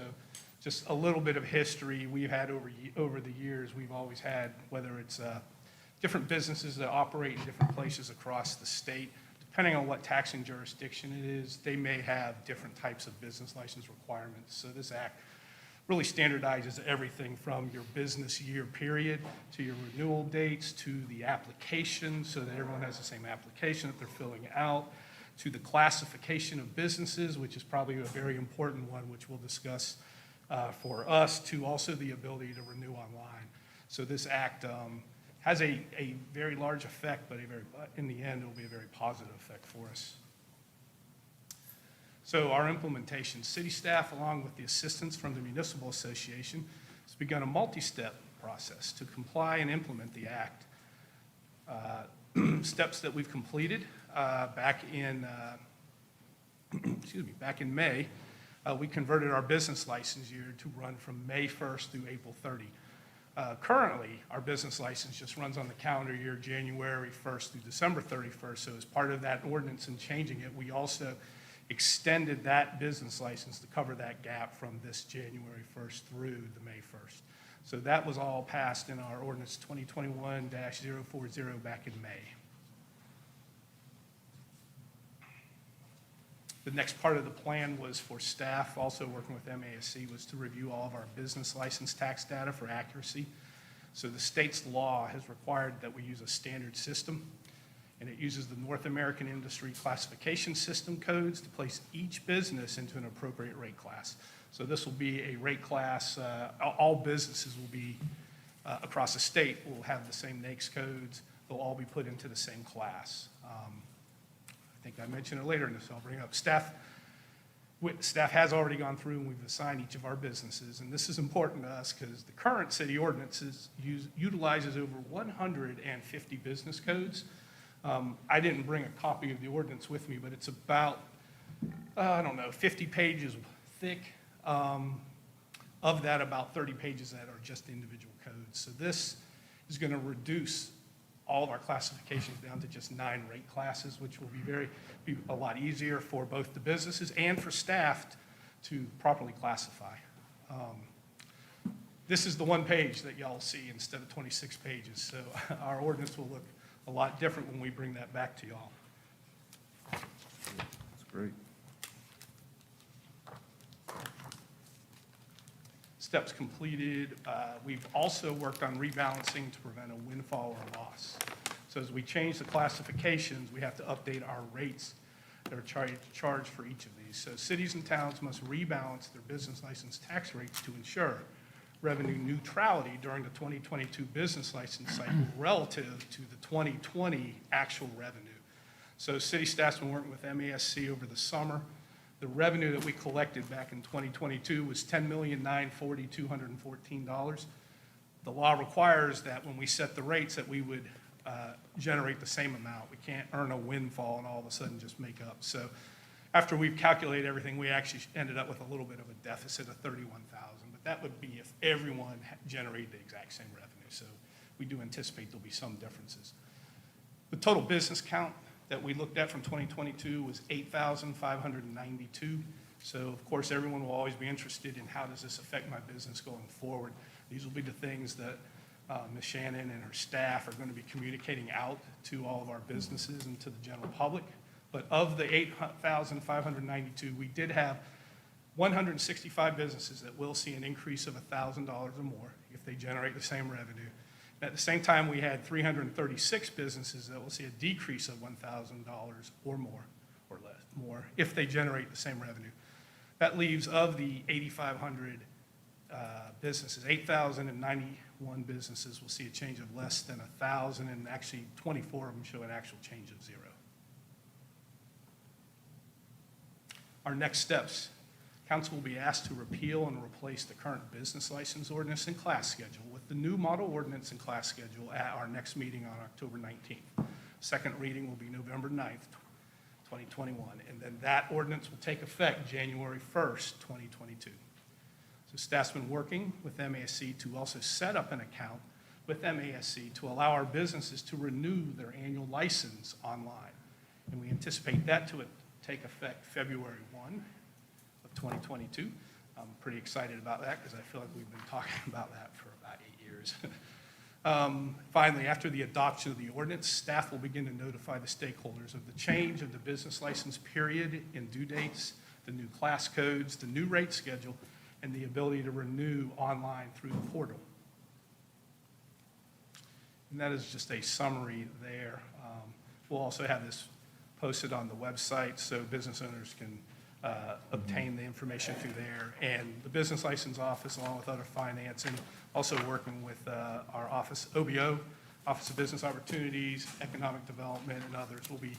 Speaker 5: just a little bit of history we've had over the years. We've always had, whether it's different businesses that operate in different places across the state, depending on what taxing jurisdiction it is, they may have different types of business license requirements. So this act really standardizes everything from your business year period to your renewal dates to the application so that everyone has the same application that they're filling out, to the classification of businesses, which is probably a very important one, which we'll discuss for us, to also the ability to renew online. So this act has a very large effect, but in the end, it will be a very positive effect for us. So our implementation, city staff, along with the assistance from the Municipal Association, has begun a multi-step process to comply and implement the act. Steps that we've completed back in May, we converted our business license year to run from May 1st through April 30. Currently, our business license just runs on the calendar year, January 1st through December 31st. So as part of that ordinance and changing it, we also extended that business license to cover that gap from this January 1st through the May 1st. So that was all passed in our ordinance 2021-040 back in May. The next part of the plan was for staff, also working with MASC, was to review all of our business license tax data for accuracy. So the state's law has required that we use a standard system, and it uses the North American Industry Classification System codes to place each business into an appropriate rate class. So this will be a rate class, all businesses will be, across the state, will have the same NAICS codes, they'll all be put into the same class. I think I mentioned it later in this, I'll bring it up. Staff has already gone through and we've assigned each of our businesses, and this is important to us because the current city ordinances utilizes over 150 business codes. I didn't bring a copy of the ordinance with me, but it's about, 50 pages thick. Of that, about 30 pages that are just individual codes. So this is going to reduce all of our classifications down to just 9 rate classes, which will be a lot easier for both the businesses and for staff to properly classify. This is the one page that y'all see instead of 26 pages. So our ordinance will look a lot different when we bring that back to y'all.
Speaker 1: That's great.
Speaker 5: Steps completed. We've also worked on rebalancing to prevent a windfall or loss. So as we change the classifications, we have to update our rates that are charged for each of these. So cities and towns must rebalance their business license tax rates to ensure revenue neutrality during the 2022 business license cycle relative to the 2020 actual revenue.
Speaker 14: So city staff's been working with MASC over the summer. The revenue that we collected back in 2022 was $10,940,214. The law requires that when we set the rates that we would generate the same amount. We can't earn a windfall and all of a sudden just make up. So after we've calculated everything, we actually ended up with a little bit of a deficit of 31,000. But that would be if everyone generated the exact same revenue. So we do anticipate there'll be some differences. The total business count that we looked at from 2022 was 8,592. So of course, everyone will always be interested in how does this affect my business going forward. These will be the things that Ms. Shannon and her staff are going to be communicating out to all of our businesses and to the general public. But of the 8,592, we did have 165 businesses that will see an increase of $1,000 or more if they generate the same revenue. At the same time, we had 336 businesses that will see a decrease of $1,000 or more, or less, more, if they generate the same revenue. That leaves, of the 8,500 businesses, 8,091 businesses will see a change of less than 1,000, and actually 24 of them show an actual change of 0. Our next steps. Council will be asked to repeal and replace the current business license ordinance and class schedule with the new model ordinance and class schedule at our next meeting on October 19th. Second reading will be November 9th, 2021, and then that ordinance will take effect January 1st, 2022. So staff's been working with MASC to also set up an account with MASC to allow our businesses to renew their annual license online. And we anticipate that to take effect February 1. 2022. I'm pretty excited about that because I feel like we've been talking about that for about 8 years. Finally, after the adoption of the ordinance, staff will begin to notify the stakeholders of the change of the business license period and due dates, the new class codes, the new rate schedule, and the ability to renew online through the portal. And that is just a summary there. We'll also have this posted on the website so business owners can obtain the information through there. And the business license office, along with other financing, also working with our office, OBO, Office of Business Opportunities, Economic Development, and others, will be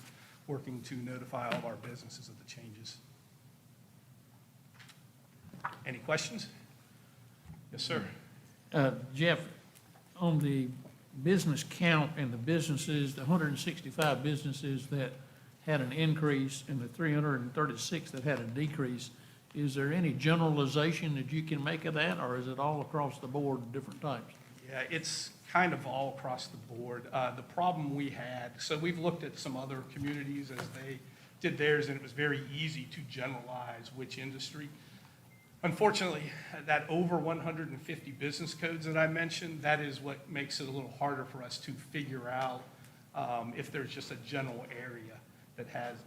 Speaker 14: working to notify all of our businesses of the changes. Any questions? Yes, sir.
Speaker 13: Jeff, on the business count and the businesses, the 165 businesses that had an increase and the 336 that had a decrease, is there any generalization that you can make of that, or is it all across the board, different types?
Speaker 14: Yeah, it's kind of all across the board. The problem we had, so we've looked at some other communities as they did theirs, and it was very easy to generalize which industry. Unfortunately, that over 150 business codes that I mentioned, that is what makes it a little harder for us to figure out if there's just a general area that had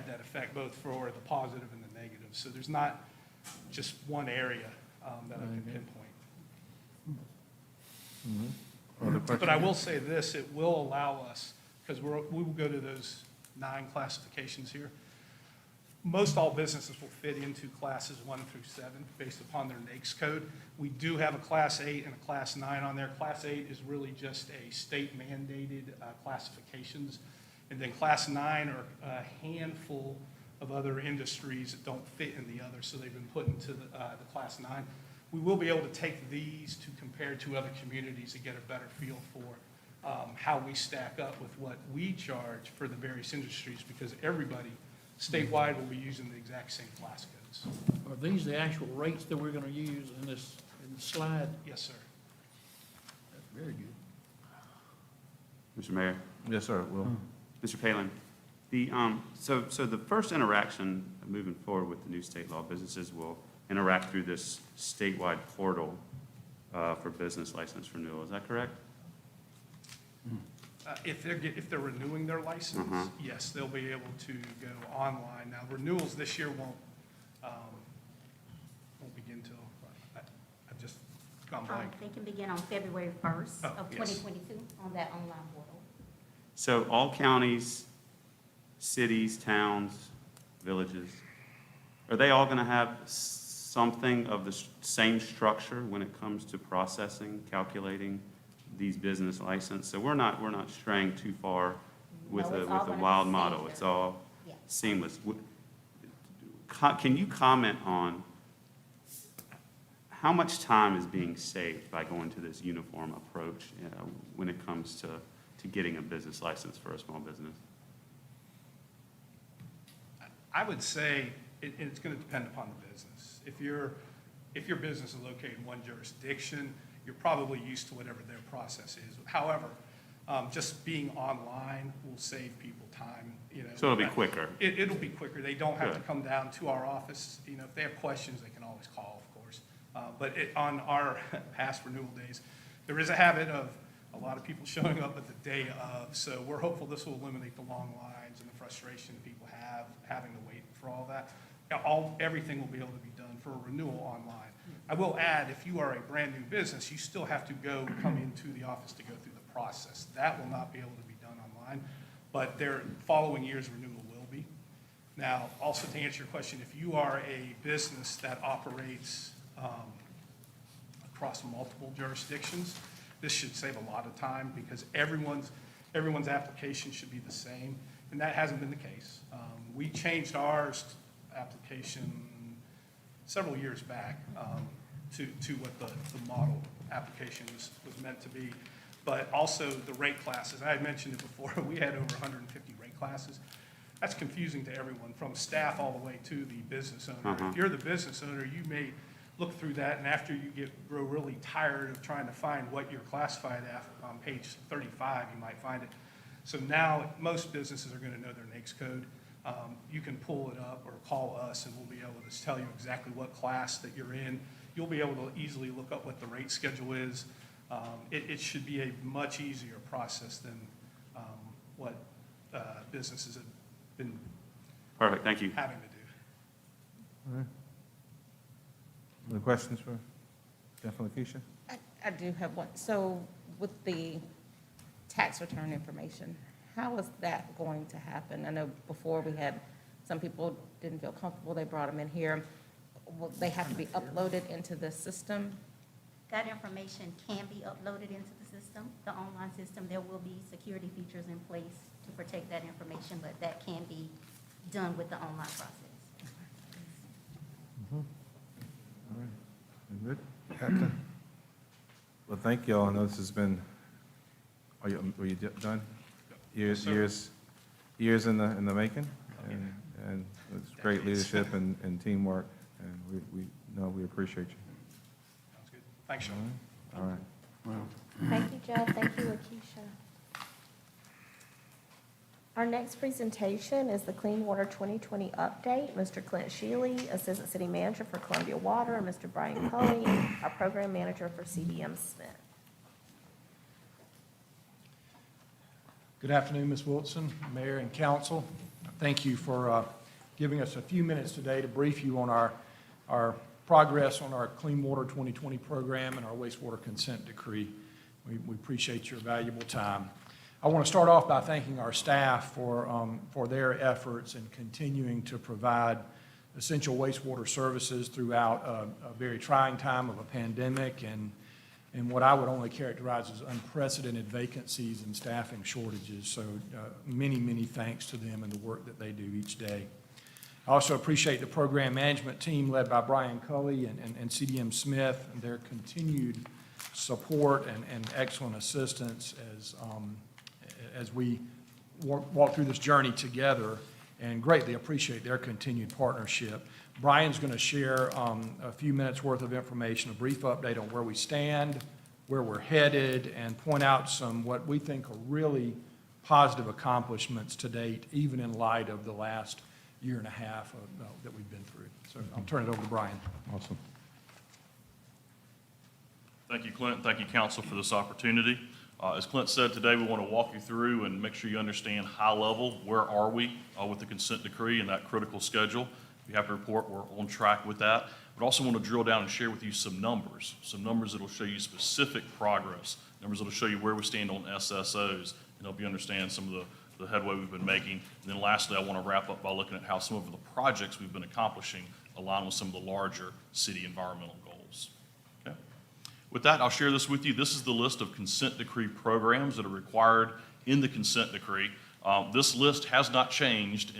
Speaker 14: that effect, both for the positive and the negative. So there's not just one area that I can pinpoint.
Speaker 1: Other questions?
Speaker 14: But I will say this, it will allow us, because we will go to those 9 classifications here. Most all businesses will fit into classes 1 through 7 based upon their NAICS code. We do have a class 8 and a class 9 on there. Class 8 is really just a state mandated classifications. And then class 9 are a handful of other industries that don't fit in the others, so they've been put into the class 9. We will be able to take these to compare to other communities to get a better feel for how we stack up with what we charge for the various industries, because everybody statewide will be using the exact same class codes.
Speaker 13: Are these the actual rates that we're going to use in this slide?
Speaker 14: Yes, sir.
Speaker 13: That's very good.
Speaker 15: Mr. Mayor,
Speaker 1: Yes, sir, Will.
Speaker 15: Mr. Palin, so the first interaction moving forward with the new state law, businesses will interact through this statewide portal for business license renewal. Is that correct?
Speaker 14: If they're renewing their license, yes, they'll be able to go online. Now, renewals this year won't begin till, I've just gone blank.
Speaker 16: They can begin on February 1st of
Speaker 14: yes.
Speaker 16: 2022 on that online portal.
Speaker 15: So all counties, cities, towns, villages, are they all going to have something of the same structure when it comes to processing, calculating these business licenses? So we're not straying too far with
Speaker 16: No,
Speaker 15: a,
Speaker 16: it's all
Speaker 15: with a
Speaker 16: gonna be
Speaker 15: wild model?
Speaker 16: standard.
Speaker 15: It's all
Speaker 16: Yeah.
Speaker 15: seamless. Can you comment on how much time is being saved by going to this uniform approach when it comes to getting a business license for a small business?
Speaker 14: I would say it's going to depend upon the business. If your business is located in one jurisdiction, you're probably used to whatever their process is. However, just being online will save people time, you know.
Speaker 15: So it'll be quicker.
Speaker 14: It'll be quicker. They don't have to
Speaker 15: Good.
Speaker 14: come down to our office. You know, if they have questions, they can always call, of course. But on our past renewal days, there is a habit of a lot of people showing up at the day of. So we're hopeful this will eliminate the long lines and the frustration people have having to wait for all that. Everything will be able to be done for a renewal online. I will add, if you are a brand-new business, you still have to come into the office to go through the process. That will not be able to be done online, but their following year's renewal will be. Now, also to answer your question, if you are a business that operates across multiple jurisdictions, this should save a lot of time because everyone's application should be the same, and that hasn't been the case. We changed our application several years back to what the model application was meant to be, but also the rate classes. I had mentioned it before. We had over 150 rate classes. That's confusing to everyone, from staff all the way to the business owner. If you're the business owner, you may look through that, and after you grow really tired of trying to find what you're classified at on page 35, you might find it. So now most businesses are going to know their NAICS code. You can pull it up or call us, and we'll be able to tell you exactly what class that you're in. You'll be able to easily look up what the rate schedule is. It should be a much easier process than what businesses have been
Speaker 15: Perfect, thank you.
Speaker 14: having to do.
Speaker 1: All right. Other questions for Jeff and Lakeisha?
Speaker 3: I do have one. So with the tax return information, how is that going to happen? I know before we had, some people didn't feel comfortable, they brought them in here. Will they have to be uploaded into the system?
Speaker 16: That information can be uploaded into the system, the online system. There will be security features in place to protect that information, but that can be done with the online process.
Speaker 1: All right. Good? Well, thank you all. I know this has been, were you done? Years in the making, and it's great leadership and teamwork, and we appreciate you.
Speaker 14: Sounds good. Thanks, Sean.
Speaker 1: All right.
Speaker 4: Thank you, Jeff. Thank you, Lakeisha. Our next presentation is the Clean Water 2020 update. Mr. Clint Shealy, Assistant City Manager for Columbia Water, and Mr. Brian Cully, our Program Manager for CDM Smith.
Speaker 17: Good afternoon, Ms. Wilson, Mayor and Council. Thank you for giving us a few minutes today to brief you on our progress on our Clean Water 2020 program and our wastewater consent decree. We appreciate your valuable time. I want to start off by thanking our staff for their efforts in continuing to provide essential wastewater services throughout a very trying time of a pandemic and what I would only characterize as unprecedented vacancies and staffing shortages. So many, many thanks to them and the work that they do each day. I also appreciate the program management team led by Brian Cully and CDM Smith and their continued support and excellent assistance as we walk through this journey together, and greatly appreciate their continued partnership. Brian's going to share a few minutes worth of information, a brief update on where we stand, where we're headed, and point out some what we think are really positive accomplishments to date, even in light of the last year and a half that we've been through. So I'll turn it over to Brian.
Speaker 1: Awesome.
Speaker 18: Thank you, Clint. Thank you, Council, for this opportunity. As Clint said, today we want to walk you through and make sure you understand high level, where are we with the consent decree and that critical schedule. We have to report we're on track with that, but also want to drill down and share with you some numbers that will show you specific progress, numbers that will show you where we stand on SSOs, and help you understand some of the headway we've been making. And then lastly, I want to wrap up by looking at how some of the projects we've been accomplishing align with some of the larger city environmental goals. Okay. With that, I'll share this with you. This is the list of consent decree programs that are required in the consent decree. This list has not changed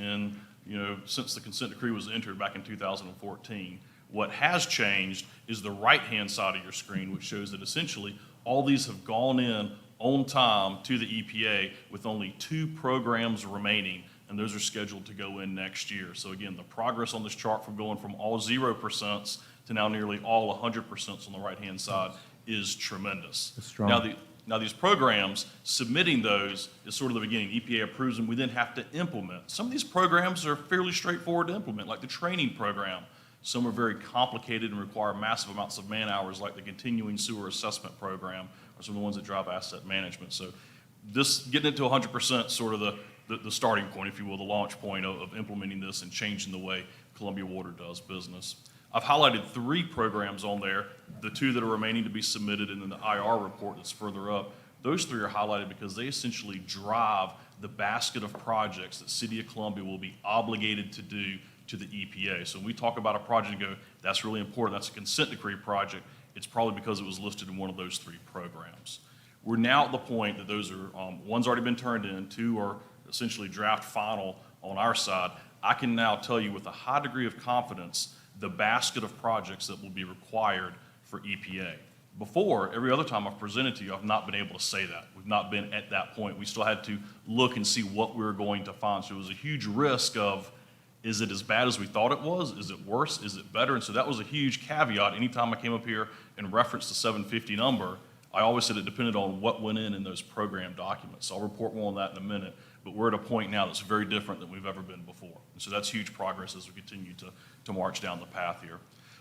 Speaker 18: since the consent decree was entered back in 2014. What has changed is the right-hand side of your screen, which shows that essentially all these have gone in on time to the EPA with only 2 programs remaining, and those are scheduled to go in next year. So again, the progress on this chart from going from all 0% to now nearly all 100% on the right-hand side is tremendous.
Speaker 1: It's strong.
Speaker 18: Now these programs, submitting those is sort of the beginning. EPA approves them, we then have to implement. Some of these programs are fairly straightforward to implement, like the training program. Some are very complicated and require massive amounts of man-hours, like the continuing sewer assessment program, or some of the ones that drive asset management. So this, getting it to 100% sort of the starting point, if you will, the launch point of implementing this and changing the way Columbia Water does business. I've highlighted 3 programs on there, the 2 that are remaining to be submitted, and then the IR report that's further up. Those 3 are highlighted because they essentially drive the basket of projects that City of Columbia will be obligated to do to the EPA. So when we talk about a project and go, that's really important, that's a consent decree project, it's probably because it was listed in one of those 3 programs. We're now at the point that those are, one's already been turned in, 2 are essentially draft final on our side. I can now tell you with a high degree of confidence the basket of projects that will be required for EPA. Before, every other time I've presented to you, I've not been able to say that. We've not been at that point. We still had to look and see what we were going to find. So it was a huge risk of, is it as bad as we thought it was? Is it worse? Is it better? And so that was a huge caveat. Anytime I came up here and referenced the 750 number, I always said it depended on what went in those program documents. So I'll report more on that in a minute. But we're at a point now that's very different than we've ever been before. And so that's huge progress as we continue to march down the path here.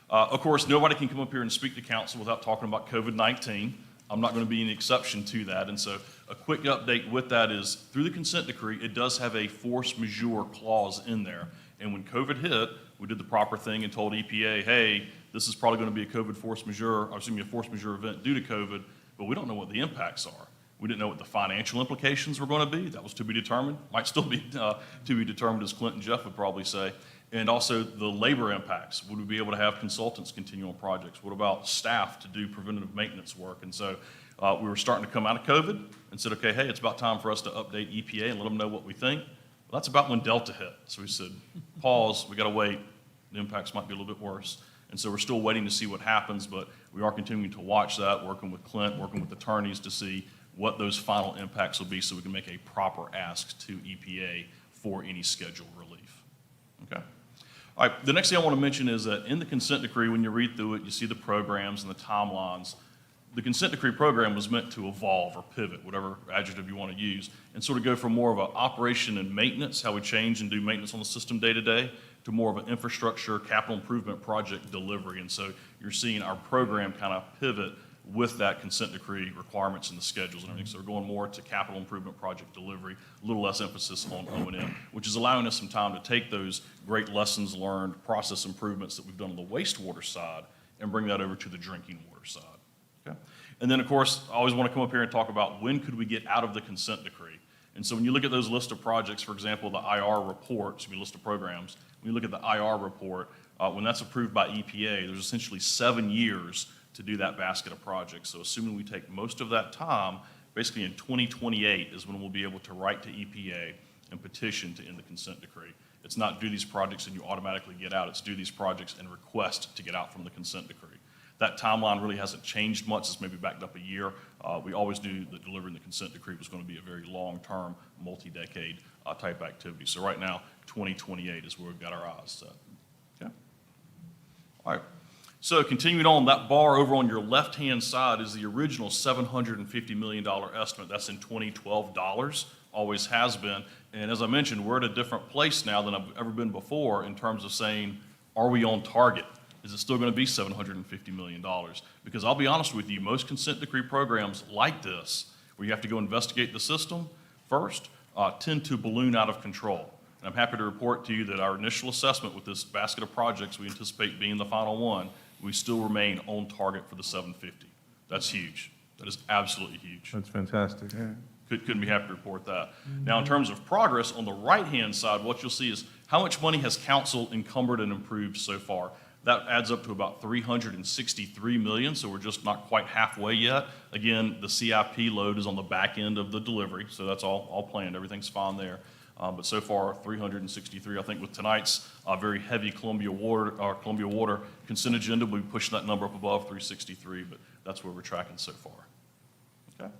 Speaker 18: Of course, nobody can come up here and speak to council without talking about COVID-19. I'm not going to be any exception to that. And so a quick update with that is through the consent decree, it does have a force majeure clause in there. And when COVID hit, we did the proper thing and told EPA, hey, this is probably going to be a COVID force majeure, or excuse me, a force majeure event due to COVID, but we don't know what the impacts are. We didn't know what the financial implications were going to be. That was to be determined. Might still be to be determined, as Clint and Jeff would probably say. And also the labor impacts. Would we be able to have consultants continue on projects? What about staff to do preventative maintenance work? And so we were starting to come out of COVID and said, okay, hey, it's about time for us to update EPA and let them know what we think. Well, that's about when Delta hit. So we said, pause, we got to wait. The impacts might be a little bit worse. And so we're still waiting to see what happens, but we are continuing to watch that, working with Clint, working with attorneys to see what those final impacts will be so we can make a proper ask to EPA for any schedule relief. Okay? All right, the next thing I want to mention is that in the consent decree, when you read through it, you see the programs and the timelines. The consent decree program was meant to evolve or pivot, whatever adjective you want to use, and sort of go from more of an operation and maintenance, how we change and do maintenance on the system day to day, to more of an infrastructure, capital improvement project delivery. And so you're seeing our program kind of pivot with that consent decree requirements and the schedules and everything. So we're going more to capital improvement project delivery, a little less emphasis on O&M, which is allowing us some time to take those great lessons learned, process improvements that we've done on the wastewater side and bring that over to the drinking water side. Okay? And then, of course, I always want to come up here and talk about when could we get out of the consent decree. And so when you look at those list of projects, for example, the IR report, so we list of programs, when you look at the IR report, when that's approved by EPA, there's essentially 7 years to do that basket of projects. So assuming we take most of that time, basically in 2028 is when we'll be able to write to EPA and petition to end the consent decree. It's not do these projects and you automatically get out. It's do these projects and request to get out from the consent decree. That timeline really hasn't changed much. It's maybe backed up a year. We always knew that delivering the consent decree was going to be a very long-term, multi-decade type activity. So right now, 2028 is where we've got our eyes set. Okay? All right. So continuing on, that bar over on your left-hand side is the original $750 million estimate. That's in 2012 dollars, always has been. And as I mentioned, we're at a different place now than I've ever been before in terms of saying, are we on target? Is it still going to be $750 million? Because I'll be honest with you, most consent decree programs like this, where you have to go investigate the system first, tend to balloon out of control. And I'm happy to report to you that our initial assessment with this basket of projects we anticipate being the final one, we still remain on target for the 750. That's huge. That is absolutely huge.
Speaker 1: That's fantastic. Yeah.
Speaker 18: Couldn't be happy to report that. Now, in terms of progress, on the right-hand side, what you'll see is how much money has council encumbered and improved so far. That adds up to about $363 million, so we're just not quite halfway yet. Again, the CIP load is on the back end of the delivery, so that's all planned. Everything's fine there. But so far, 363. I think with tonight's very heavy Columbia Water consent agenda, we pushed that number up above 363, but that's where we're tracking so far. Okay.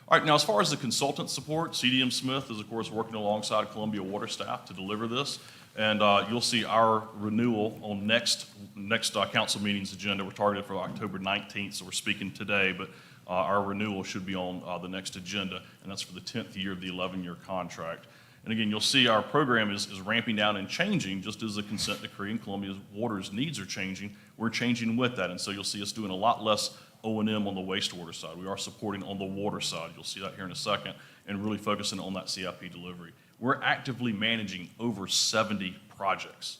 Speaker 18: All right, now as far as the consultant support, CDM Smith is of course working alongside Columbia Water staff to deliver this. And you'll see our renewal on next council meeting's agenda. We're targeted for October 19th, so we're speaking today, but our renewal should be on the next agenda, and that's for the 10th year of the 11-year contract. And again, you'll see our program is ramping down and changing, just as the consent decree and Columbia Water's needs are changing. We're changing with that, and so you'll see us doing a lot less O&M on the wastewater side. We are supporting on the water side. You'll see that here in a second, and really focusing on that CIP delivery. We're actively managing over 70 projects,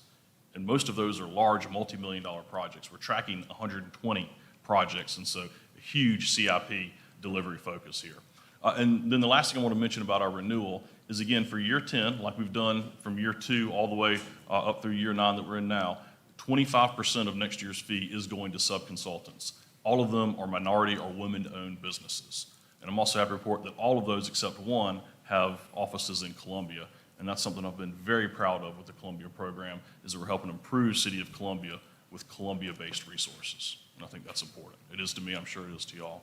Speaker 18: and most of those are large multi-million-dollar projects. We're tracking 120 projects, and so a huge CIP delivery focus here. And then the last thing I want to mention about our renewal is, again, for year 10, like we've done from year 2 all the way up through year 9 that we're in now, 25% of next year's fee is going to sub-consultants. All of them are minority or women-owned businesses. And I'm also happy to report that all of those except one have offices in Columbia, and that's something I've been very proud of with the Columbia program, is that we're helping improve City of Columbia with Columbia-based resources. And I think that's important. It is to me, I'm sure it is to y'all.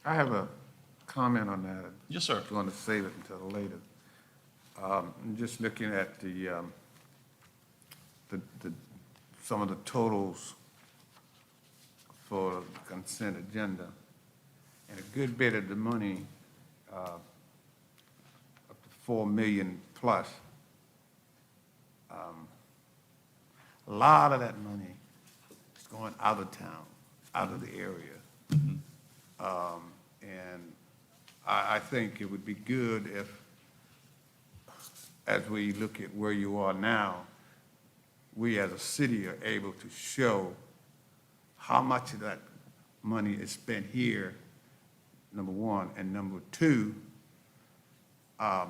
Speaker 2: I have a comment on that.
Speaker 18: Yes, sir.
Speaker 2: I'm going to save it until later. I'm just looking at the some of the totals for the consent agenda, and a good bit of the money, up to 4 million plus. A lot of that money is going out of town, out of the area. And I think it would be good if, as we look at where you are now, we as a city are able to show how much of that money is spent here, number one, and number two, how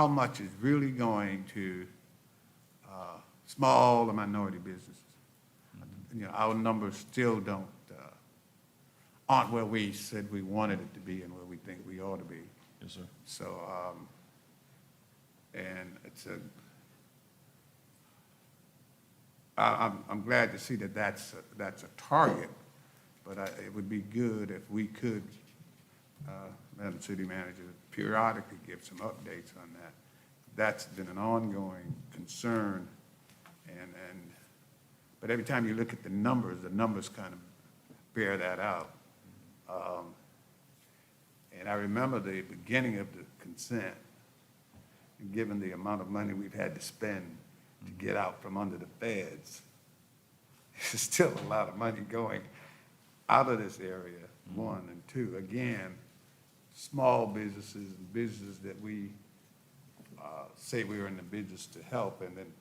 Speaker 2: much is really going to small and minority businesses. You know, our numbers still aren't where we said we wanted it to be and where we think we ought to be.
Speaker 18: Yes, sir.
Speaker 2: So, and it's I'm glad to see that that's a target, but it would be good if we could, Madam City Manager, periodically give some updates on that. That's been an ongoing concern, but every time you look at the numbers kind of bear that out. And I remember the beginning of the consent, and given the amount of money we've had to spend to get out from under the feds, there's still a lot of money going out of this area, one, and two, again, small businesses and businesses that we say we're in the business to help and then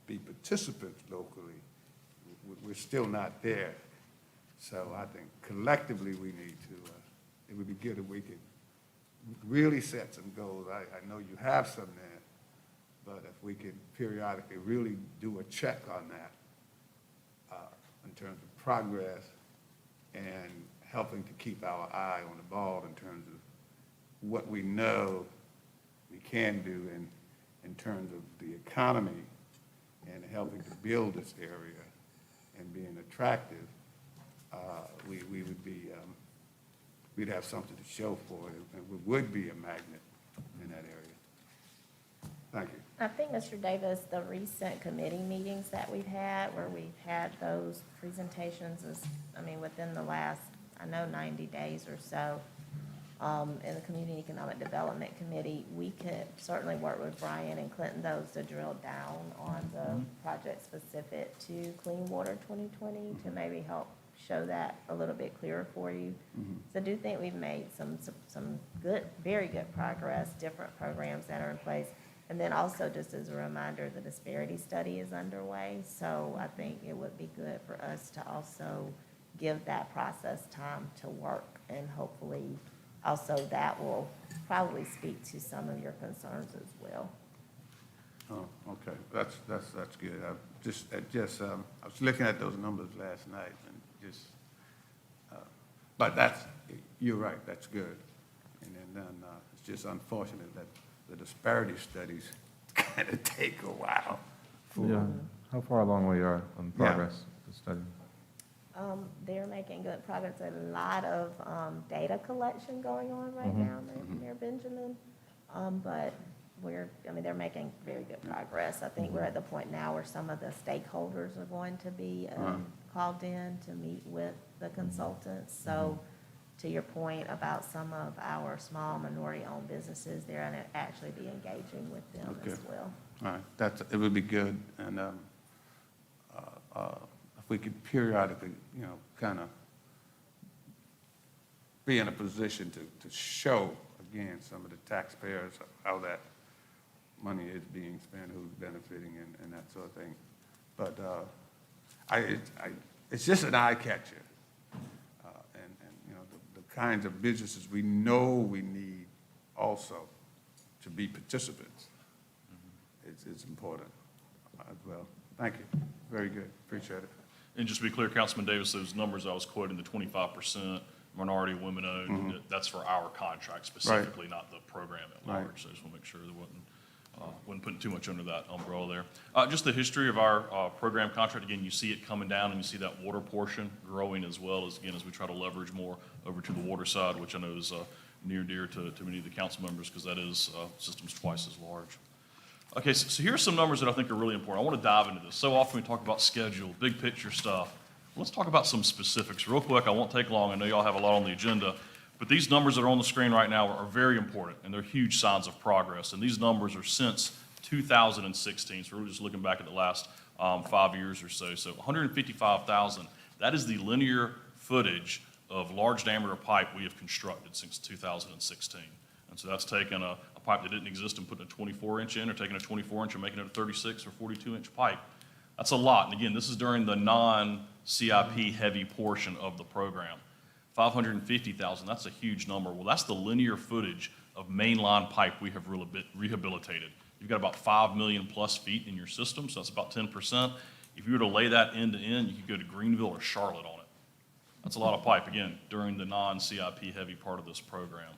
Speaker 2: be participants locally, we're still not there. So I think collectively we need to, it would be good if we could really set some goals. I know you have some there, but if we could periodically really do a check on that in terms of progress and helping to keep our eye on the ball in terms of what we know we can do in terms of the economy and helping to build this area and being attractive, we would be, we'd have something to show for it, and we would be a magnet in that area. Thank you.
Speaker 4: I think, Mr. Davis, the recent committee meetings that we've had, where we've had those presentations is, I mean, within the last, 90 days or so, in the Community Economic Development Committee, we could certainly work with Brian and Clinton, those to drill down on the project specific to Clean Water 2020 to maybe help show that a little bit clearer for you. So I do think we've made some good, very good progress, different programs that are in place. And then also, just as a reminder, the disparity study is underway. So I think it would be good for us to also give that process time to work, and hopefully also that will probably speak to some of your concerns as well.
Speaker 19: Oh, okay, that's good. I was looking at those numbers last night and just, but you're right, that's good. And then, it's just unfortunate that the disparity studies kind of take a while.
Speaker 1: Yeah, how far along we are on progress, the study?
Speaker 4: They're making good progress. A lot of data collection going on right now, Mayor Benjamin. But they're making very good progress. I think we're at the point now where some of the stakeholders are going to be called in to meet with the consultants. So to your point about some of our small minority-owned businesses, they're going to actually be engaging with them as well.
Speaker 19: All right, it would be good, and if we could periodically, kind of be in a position to show, again, some of the taxpayers how that money is being spent, who's benefiting, and that sort of thing. But it's just an eye catcher, and the kinds of businesses we know we need also to be participants. It's important as well. Thank you. Very good. Appreciate it.
Speaker 18: And just to be clear, Councilman Davis, those numbers I was quoting, the 25% minority women-owned, that's for our contract specifically, not the program at large. So I just want to make sure there wasn't putting too much under that umbrella there. Just the history of our program contract, again, you see it coming down, and you see that water portion growing as well as we try to leverage more over to the water side, which I know is near and dear to many of the council members because that is systems twice as large. Okay, so here's some numbers that I think are really important. I want to dive into this. So often we talk about schedule, big picture stuff. Let's talk about some specifics real quick. I won't take long. I know y'all have a lot on the agenda, but these numbers that are on the screen right now are very important, and they're huge signs of progress. And these numbers are since 2016, so we're just looking back at the last 5 years or so. So 155,000, that is the linear footage of large diameter pipe we have constructed since 2016. And so that's taken a pipe that didn't exist and putting a 24-inch in, or taking a 24-inch and making it a 36 or 42-inch pipe. That's a lot. And again, this is during the non-CIP heavy portion of the program. 550,000, that's a huge number. Well, that's the linear footage of mainline pipe we have rehabilitated. You've got about 5 million plus feet in your system, so that's about 10%. If you were to lay that end to end, you could go to Greenville or Charlotte on it. That's a lot of pipe, again, during the non-CIP heavy part of this program.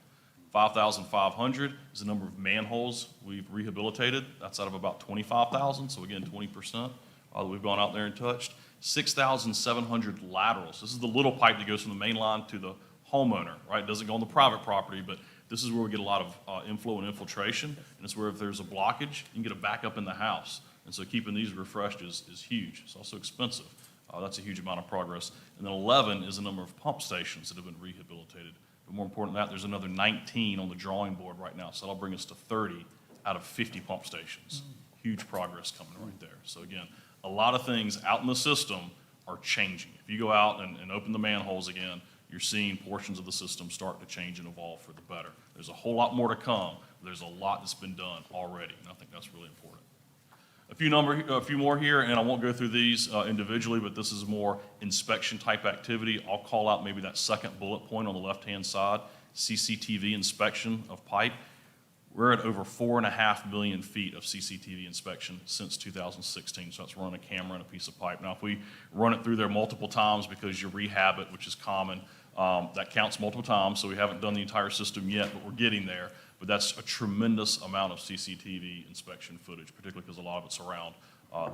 Speaker 18: 5,500 is the number of manholes we've rehabilitated. That's out of about 25,000, so again, 20% that we've gone out there and touched. 6,700 laterals. This is the little pipe that goes from the main line to the homeowner, right? It doesn't go on the private property, but this is where we get a lot of inflow and infiltration, and it's where if there's a blockage, you can get a backup in the house. And so keeping these refreshed is huge. It's also expensive. That's a huge amount of progress. And then 11 is the number of pump stations that have been rehabilitated. But more important than that, there's another 19 on the drawing board right now, so that'll bring us to 30 out of 50 pump stations. Huge progress coming right there. So again, a lot of things out in the system are changing. If you go out and open the manholes again, you're seeing portions of the system start to change and evolve for the better. There's a whole lot more to come. There's a lot that's been done already, and I think that's really important. A few more here, and I won't go through these individually, but this is more inspection type activity. I'll call out maybe that second bullet point on the left-hand side, CCTV inspection of pipe. We're at over 4.5 million feet of CCTV inspection since 2016, so that's running a camera and a piece of pipe. Now, if we run it through there multiple times because you rehab it, which is common, that counts multiple times, so we haven't done the entire system yet, but we're getting there. But that's a tremendous amount of CCTV inspection footage, particularly because a lot of it's around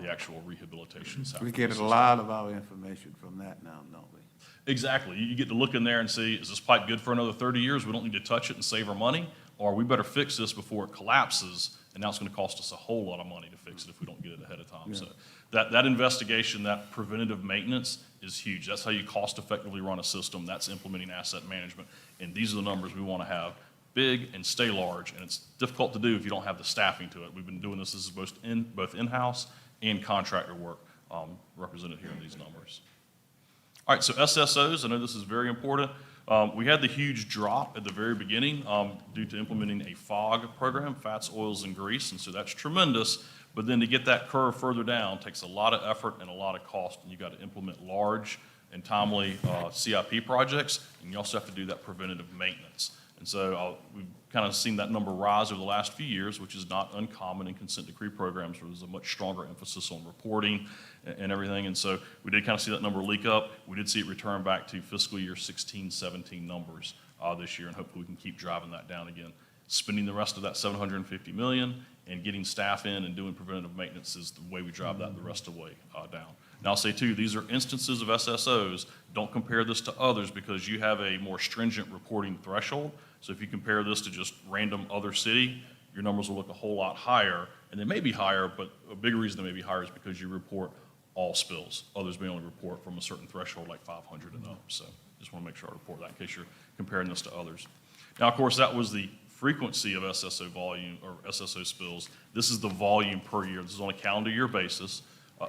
Speaker 18: the actual rehabilitation side.
Speaker 19: We get a lot of our information from that now, don't we?
Speaker 18: Exactly. You get to look in there and see, is this pipe good for another 30 years? We don't need to touch it and save our money, or we better fix this before it collapses, and now it's going to cost us a whole lot of money to fix it if we don't get it ahead of time.
Speaker 19: Yeah.
Speaker 18: So that investigation, that preventative maintenance is huge. That's how you cost effectively run a system. That's implementing asset management, and these are the numbers we want to have. Big and stay large, and it's difficult to do if you don't have the staffing to it. We've been doing this as both in-house and contractor work represented here in these numbers. All right, so SSOs, I know this is very important. We had the huge drop at the very beginning due to implementing a FOG program, fats, oils, and grease, and so that's tremendous. But then to get that curve further down takes a lot of effort and a lot of cost, and you got to implement large and timely CIP projects, and you also have to do that preventative maintenance. And so we've kind of seen that number rise over the last few years, which is not uncommon in consent decree programs where there's a much stronger emphasis on reporting and everything. And so we did kind of see that number leak up. We did see it return back to fiscal year 16, 17 numbers this year, and hopefully we can keep driving that down again. Spending the rest of that $750 million and getting staff in and doing preventative maintenance is the way we drive that the rest of the way down. Now, I'll say too, these are instances of SSOs. Don't compare this to others because you have a more stringent reporting threshold. So if you compare this to just random other city, your numbers will look a whole lot higher. And they may be higher, but a bigger reason they may be higher is because you report all spills. Others may only report from a certain threshold like 500 and up. So just want to make sure I report that in case you're comparing this to others. Now, of course, that was the frequency of SSO volume or SSO spills. This is the volume per year. This is on a calendar year basis.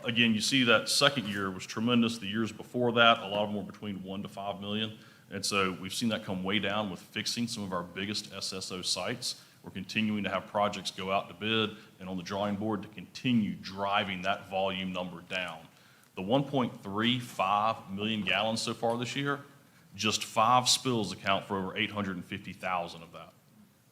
Speaker 18: Again, you see that second year was tremendous. The years before that, a lot of them were between 1 to 5 million. And so we've seen that come way down with fixing some of our biggest SSO sites. We're continuing to have projects go out to bid and on the drawing board to continue driving that volume number down. The 1.35 million gallons so far this year, just 5 spills account for over 850,000 of that.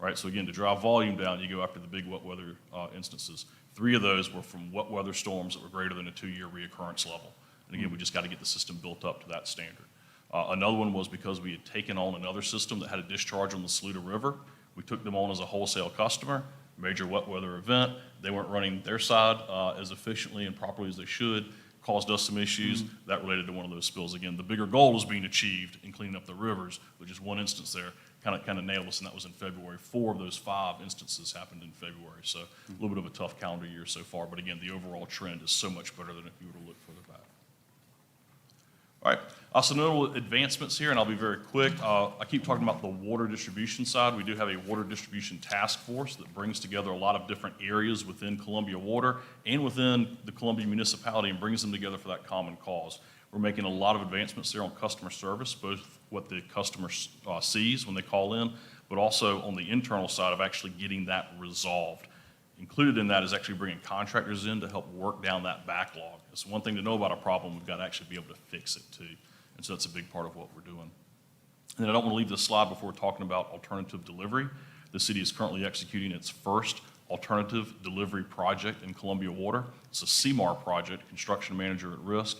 Speaker 18: Right, so again, to drive volume down, you go after the big wet weather instances. 3 of those were from wet weather storms that were greater than a 2-year reoccurrence level. And again, we just got to get the system built up to that standard. Another one was because we had taken on another system that had a discharge on the Saluda River. We took them on as a wholesale customer, major wet weather event. They weren't running their side as efficiently and properly as they should, caused us some issues. That related to one of those spills. Again, the bigger goal is being achieved in cleaning up the rivers, but just one instance there kind of nailed us, and that was in February. 4 of those 5 instances happened in February, so a little bit of a tough calendar year so far, but again, the overall trend is so much better than if you were to look further back. All right, so notable advancements here, and I'll be very quick. I keep talking about the water distribution side. We do have a water distribution task force that brings together a lot of different areas within Columbia Water and within the Columbia municipality and brings them together for that common cause. We're making a lot of advancements there on customer service, both what the customer sees when they call in, but also on the internal side of actually getting that resolved. Included in that is actually bringing contractors in to help work down that backlog. It's one thing to know about a problem, we've got to actually be able to fix it too. And so that's a big part of what we're doing. And then I don't want to leave this slide before talking about alternative delivery. The city is currently executing its first alternative delivery project in Columbia Water. It's a CMAR project, Construction Manager at Risk.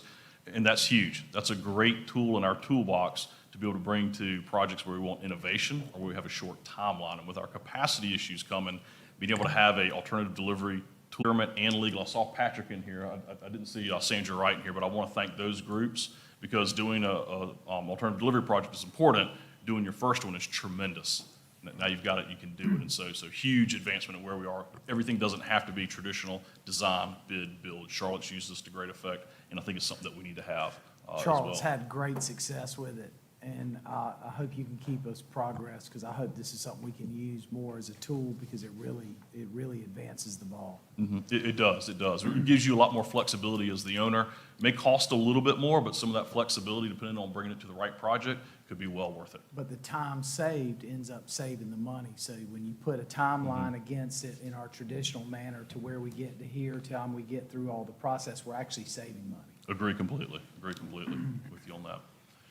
Speaker 18: And that's huge. That's a great tool in our toolbox to be able to bring to projects where we want innovation or where we have a short timeline. And with our capacity issues coming, being able to have a alternative delivery tool and legal. I saw Patrick in here. I didn't see Sandra Wright in here, but I want to thank those groups because doing a alternative delivery project is important. Doing your first one is tremendous. Now you've got it, you can do it. And so huge advancement in where we are. Everything doesn't have to be traditional design, bid, build. Charlotte's used this to great effect, and I think it's something that we need to have as well.
Speaker 11: Charlotte's had great success with it, and I hope you can keep us progress, because I hope this is something we can use more as a tool, because it really advances the ball.
Speaker 18: It does. It gives you a lot more flexibility as the owner. It may cost a little bit more, but some of that flexibility, depending on bringing it to the right project, could be well worth it.
Speaker 11: But the time saved ends up saving the money. So when you put a timeline against it in our traditional manner to where we get to here, time we get through all the process, we're actually saving money.
Speaker 18: Agree completely with you on that.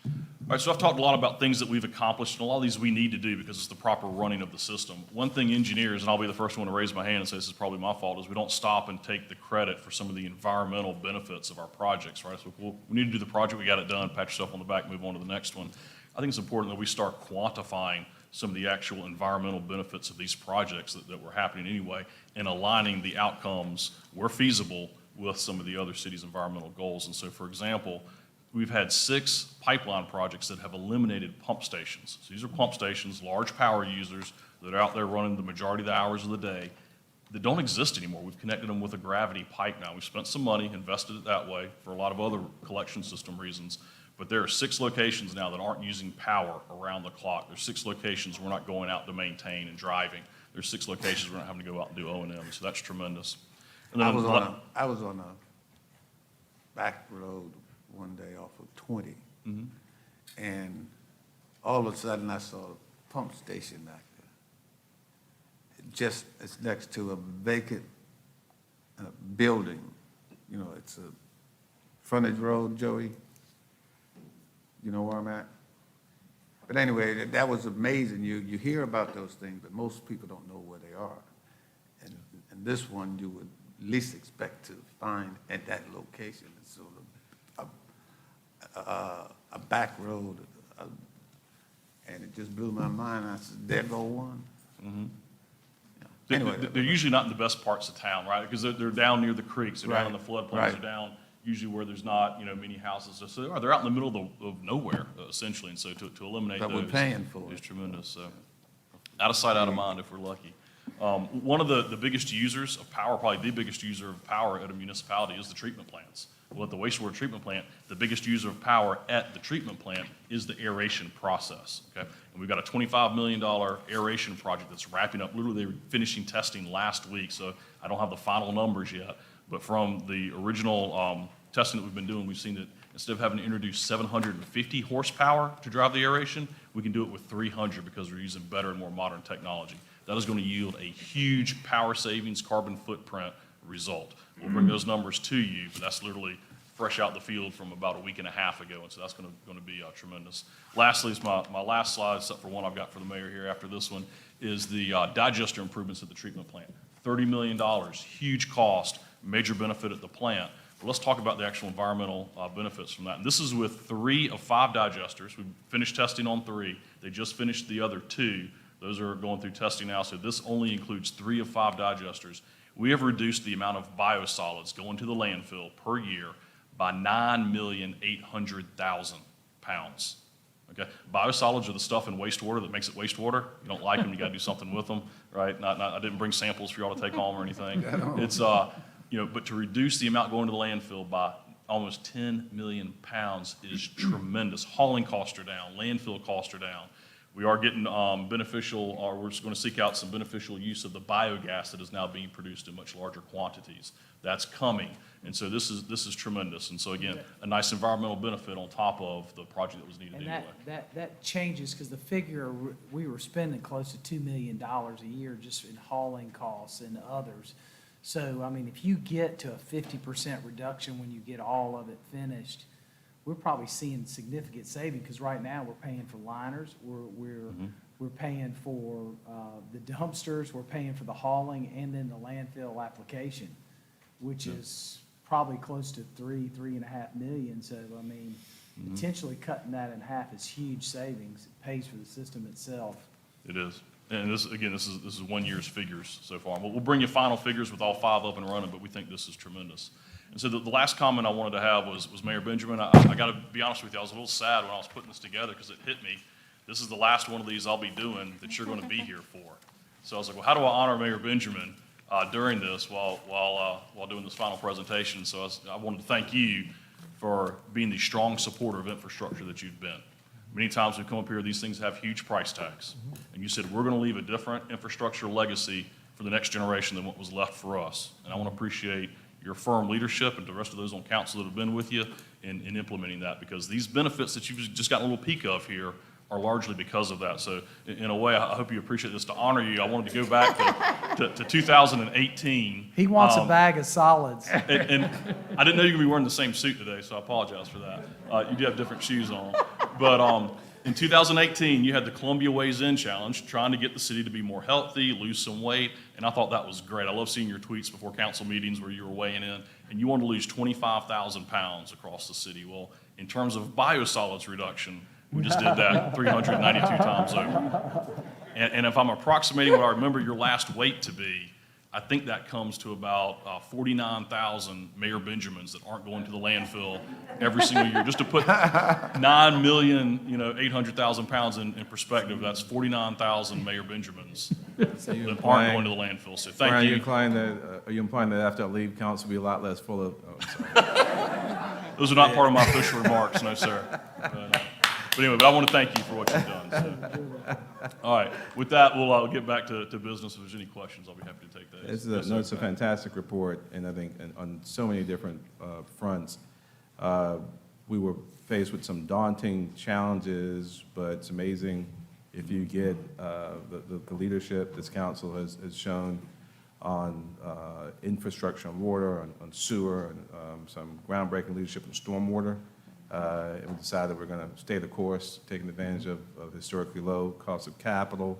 Speaker 18: All right, so I've talked a lot about things that we've accomplished, and a lot of these we need to do because it's the proper running of the system. One thing engineers, and I'll be the first one to raise my hand and say this is probably my fault, is we don't stop and take the credit for some of the environmental benefits of our projects, right? So we need to do the project, we got it done, pat yourself on the back, move on to the next one. I think it's important that we start quantifying some of the actual environmental benefits of these projects that were happening anyway, and aligning the outcomes where feasible with some of the other cities' environmental goals. And so, for example, we've had 6 pipeline projects that have eliminated pump stations. So these are pump stations, large power users that are out there running the majority of the hours of the day that don't exist anymore. We've connected them with a gravity pipe now. We've spent some money, invested it that way for a lot of other collection system reasons. But there are 6 locations now that aren't using power around the clock. There's 6 locations we're not going out to maintain and driving. There's 6 locations we're not having to go out and do O&M. So that's tremendous. And then
Speaker 19: I was on a back road one day off of 20. And all of a sudden I saw a pump station out there. It's next to a vacant building. You know, it's a frontage road, Joey. You know where I'm at? But anyway, that was amazing. You hear about those things, but most people don't know where they are. And this one you would least expect to find at that location. It's sort of a back road, and it just blew my mind. I said, there go one. Anyway,
Speaker 18: They're usually not in the best parts of town, right? Because they're down near the creeks, they're down in the floodplains,
Speaker 19: Right.
Speaker 18: they're down usually where there's not, many houses. So they're out in the middle of nowhere, essentially. And so to eliminate
Speaker 19: But
Speaker 18: those
Speaker 19: we're paying for
Speaker 18: is
Speaker 19: it.
Speaker 18: tremendous. So out of sight, out of mind if we're lucky. One of the biggest users of power, probably the biggest user of power at a municipality is the treatment plants. Well, at the wastewater treatment plant, the biggest user of power at the treatment plant is the aeration process, okay? And we've got a $25 million aeration project that's wrapping up. Literally, they were finishing testing last week, so I don't have the final numbers yet. But from the original testing that we've been doing, we've seen that instead of having to introduce 750 horsepower to drive the aeration, we can do it with 300 because we're using better and more modern technology. That is going to yield a huge power savings, carbon footprint result. We'll bring those numbers to you, but that's literally fresh out the field from about a week and a half ago, and so that's going to be tremendous. Lastly, is my last slide, except for one I've got for the mayor here after this one, is the digester improvements at the treatment plant. $30 million, huge cost, major benefit at the plant. But let's talk about the actual environmental benefits from that. And this is with 3 of 5 digesters. We've finished testing on 3. They just finished the other 2. Those are going through testing now, so this only includes 3 of 5 digesters. We have reduced the amount of biosolids going to the landfill per year by 9,800,000 pounds. Okay, biosolids are the stuff in wastewater that makes it wastewater. You don't like them, you got to do something with them, right? I didn't bring samples for y'all to take home or anything. It's but to reduce the amount going to the landfill by almost 10 million pounds is tremendous. Hauling costs are down, landfill costs are down. We are getting beneficial, or we're just going to seek out some beneficial use of the biogas that is now being produced in much larger quantities. That's coming, and so this is tremendous. And so again, a nice environmental benefit on top of the project that was needed anyway.
Speaker 11: And that changes, because the figure, we were spending close to $2 million a year just in hauling costs and others. So, I mean, if you get to a 50% reduction when you get all of it finished, we're probably seeing significant saving, because right now we're paying for liners, we're paying for the dumpsters, we're paying for the hauling, and then the landfill application, which is probably close to $3.5 million. So, I mean, potentially cutting that in half is huge savings. It pays for the system itself.
Speaker 18: It is. And this is 1 year's figures so far. We'll bring you final figures with all 5 up and running, but we think this is tremendous. And so the last comment I wanted to have was Mayor Benjamin. I got to be honest with you, I was a little sad when I was putting this together because it hit me. This is the last one of these I'll be doing that you're going to be here for. So I was like, well, how do I honor Mayor Benjamin during this while doing this final presentation? So I wanted to thank you for being the strong supporter of infrastructure that you've been. Many times we come up here, these things have huge price tags. And you said, we're going to leave a different infrastructure legacy for the next generation than what was left for us. And I want to appreciate your firm leadership and the rest of those on council that have been with you in implementing that, because these benefits that you've just got a little peek of here are largely because of that. So in a way, I hope you appreciate this. To honor you, I wanted to go back to 2018.
Speaker 11: He wants a bag of solids.
Speaker 18: And I didn't know you were going to be wearing the same suit today, so I apologize for that. You do have different shoes on. But in 2018, you had the Columbia Ways In Challenge, trying to get the city to be more healthy, lose some weight, and I thought that was great. I love seeing your tweets before council meetings where you were weighing in, and you wanted to lose 25,000 pounds across the city. Well, in terms of biosolids reduction, we just did that 392 times over. And if I'm approximating what I remember your last weight to be, I think that comes to about 49,000 Mayor Benjamins that aren't going to the landfill every single year. Just to put 9,800,000 pounds in perspective, that's 49,000 Mayor Benjamins that aren't going to the landfill. So thank you.
Speaker 1: Are you implying that after I leave, council will be a lot less full of? Oh, I'm sorry.
Speaker 18: Those are not part of my official remarks, no, sir. But anyway, I want to thank you for what you've done. So. All right, with that, we'll get back to business. If there's any questions, I'll be happy to take those.
Speaker 1: It's a fantastic report, and I think on so many different fronts. We were faced with some daunting challenges, but it's amazing if you get the leadership this council has shown on infrastructure and water, on sewer, and some groundbreaking leadership in stormwater. And we decided we're going to stay the course, taking advantage of historically low cost of capital,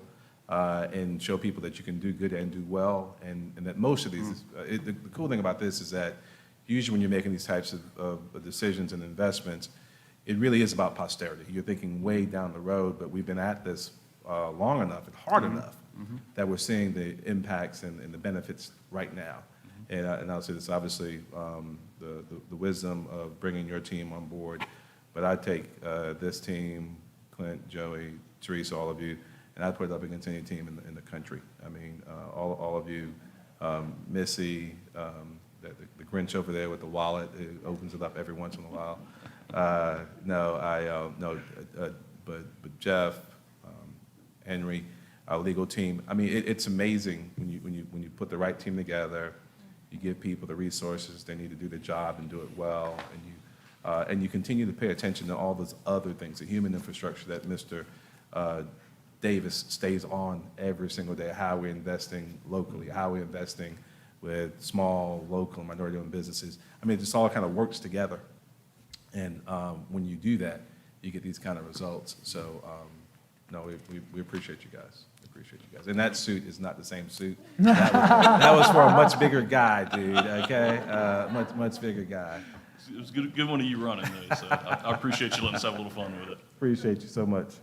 Speaker 1: and show people that you can do good and do well, and that most of these, the cool thing about this is that usually when you're making these types of decisions and investments, it really is about posterity. You're thinking way down the road, but we've been at this long enough and hard enough that we're seeing the impacts and the benefits right now. And I'll say this, obviously, the wisdom of bringing your team on board, but I take this team, Clint, Joey, Teresa, all of you, and I'd put it up against any team in the country. I mean, all of you, Missy, the Grinch over there with the wallet, who opens it up every once in a while. But Jeff, Henry, our legal team. I mean, it's amazing when you put the right team together. You give people the resources they need to do their job and do it well, and you continue to pay attention to all those other things, the human infrastructure that Mr. Davis stays on every single day. How we're investing locally, how we're investing with small, local, minority-owned businesses. I mean, it just all kind of works together. And when you do that, you get these kind of results. So, no, we appreciate you guys. We appreciate you guys. And that suit is not the same suit. That was for a much bigger guy, dude, okay? Much bigger guy.
Speaker 18: It was good one of you running, though, so I appreciate you letting us have a little fun with it.
Speaker 1: Appreciate you so much.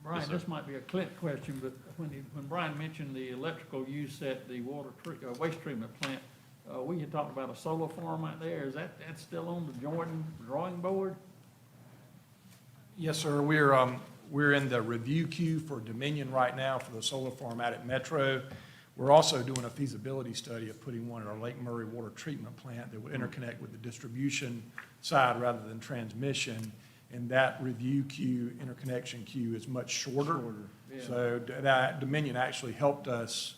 Speaker 13: Brian,
Speaker 18: Yes, sir.
Speaker 13: this might be a Clint question, but when Brian mentioned the electrical use at the waste treatment plant, we had talked about a solar farm out there. Is that's still on the Jordan drawing board?
Speaker 17: Yes, sir. We're in the review queue for Dominion right now for the solar farm out at Metro. We're also doing a feasibility study of putting one at our Lake Murray water treatment plant that would interconnect with the distribution side rather than transmission. And that review queue, interconnection queue is much shorter.
Speaker 13: Yeah.
Speaker 17: So that Dominion actually helped us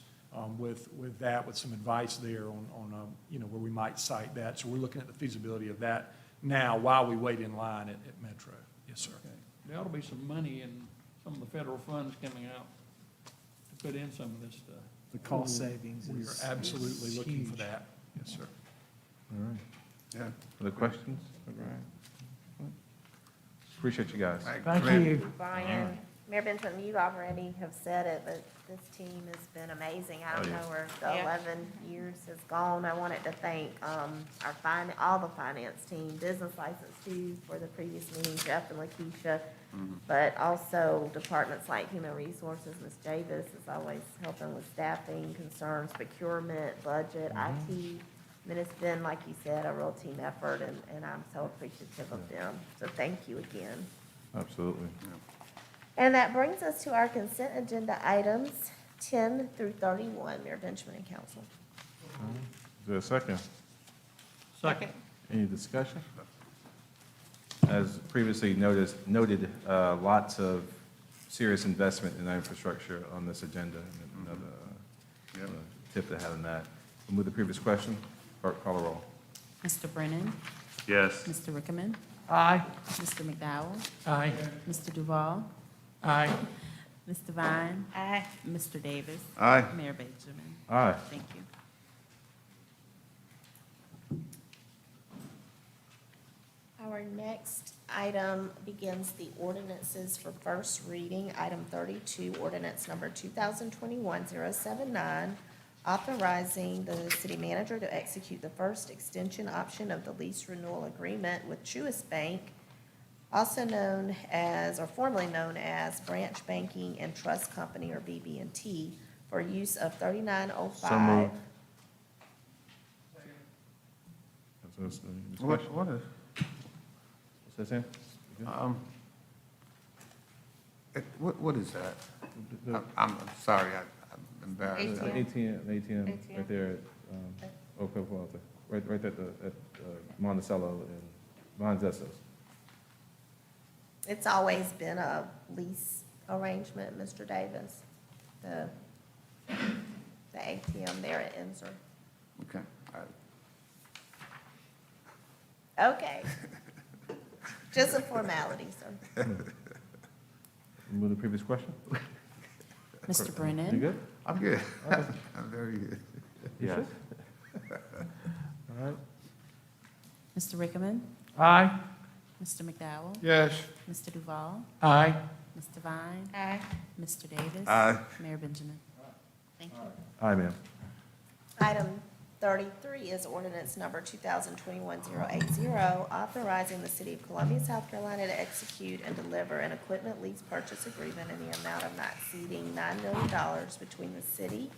Speaker 17: with that, with some advice there on where we might site that. So we're looking at the feasibility of that now while we wait in line at Metro. Yes, sir.
Speaker 13: Okay. There ought to be some money in some of the federal funds coming out to put in some of this stuff.
Speaker 11: The cost savings
Speaker 17: We
Speaker 11: is
Speaker 17: are absolutely looking for
Speaker 11: huge.
Speaker 17: that. Yes, sir.
Speaker 1: All right.
Speaker 19: Yeah.
Speaker 1: Other questions? All right. Appreciate you guys.
Speaker 11: Thank you.
Speaker 4: Brian, Mayor Benjamin, you already have said it, but this team has been amazing. I don't
Speaker 1: Oh, yeah.
Speaker 4: know where the
Speaker 3: Yeah.
Speaker 4: 11 years has gone. I wanted to thank all the finance team, business license too, for the previous meeting, Jeff and Lakeisha, but also departments like Human Resources. Ms. Davis is always helping with staffing concerns, procurement, budget, IT. I mean, it's been, like you said, a real team effort, and I'm so appreciative of them. So thank you again.
Speaker 1: Absolutely.
Speaker 4: And that brings us to our consent agenda items 10 through 31, Mayor Benjamin and Council.
Speaker 1: Is there a second?
Speaker 13: Second.
Speaker 1: Any discussion? As previously noted, lots of serious investment in our infrastructure on this agenda. And another tip to have in that. We'll move to the previous question. Clerk, call the roll.
Speaker 10: Mr. Brennan?
Speaker 15: Yes.
Speaker 10: Mr. Rickman?
Speaker 13: Aye.
Speaker 10: Mr. McDowell?
Speaker 13: Aye.
Speaker 10: Mr. Duval?
Speaker 13: Aye.
Speaker 10: Mr. Vine?
Speaker 3: Aye.
Speaker 10: Mr. Davis?
Speaker 19: Aye.
Speaker 10: Mayor Benjamin?
Speaker 1: Aye.
Speaker 10: Thank you.
Speaker 4: Our next item begins the ordinances for first reading. Item 32, ordinance number 2021-079, authorizing the city manager to execute the first extension option of the lease renewal agreement with Truist Bank, also known as, or formerly known as, Branch Banking and Trust Company, or BB&T, for use of 3905.
Speaker 1: So moved.
Speaker 19: What is?
Speaker 1: What's that, Sam?
Speaker 19: What is that? I'm sorry, I'm embarrassed.
Speaker 3: ATM.
Speaker 1: ATM, right there at, Oak Cliff Walter, right at Monticello and behind Zestos.
Speaker 4: It's always been a lease arrangement, Mr. Davis, the ATM there at Enzer.
Speaker 19: Okay. All right.
Speaker 4: Okay. Just a formality, sir.
Speaker 1: Move to the previous question?
Speaker 10: Mr. Brennan?
Speaker 1: You good?
Speaker 19: I'm good.
Speaker 1: Okay.
Speaker 19: I'm very good.
Speaker 15: Yes.
Speaker 1: All right.
Speaker 10: Mr. Rickman?
Speaker 11: Aye.
Speaker 10: Mr. McDowell?
Speaker 2: Yes.
Speaker 10: Mr. Duval?
Speaker 13: Aye.
Speaker 10: Mr. Vine?
Speaker 3: Aye.
Speaker 10: Mr. Davis?
Speaker 19: Aye.
Speaker 10: Mayor Benjamin? Thank you.
Speaker 1: Aye, ma'am.
Speaker 4: Item 33 is ordinance number 2021-080, authorizing the City of Columbia, South Carolina to execute and deliver an equipment lease purchase agreement in the amount of not exceeding $9 million between the city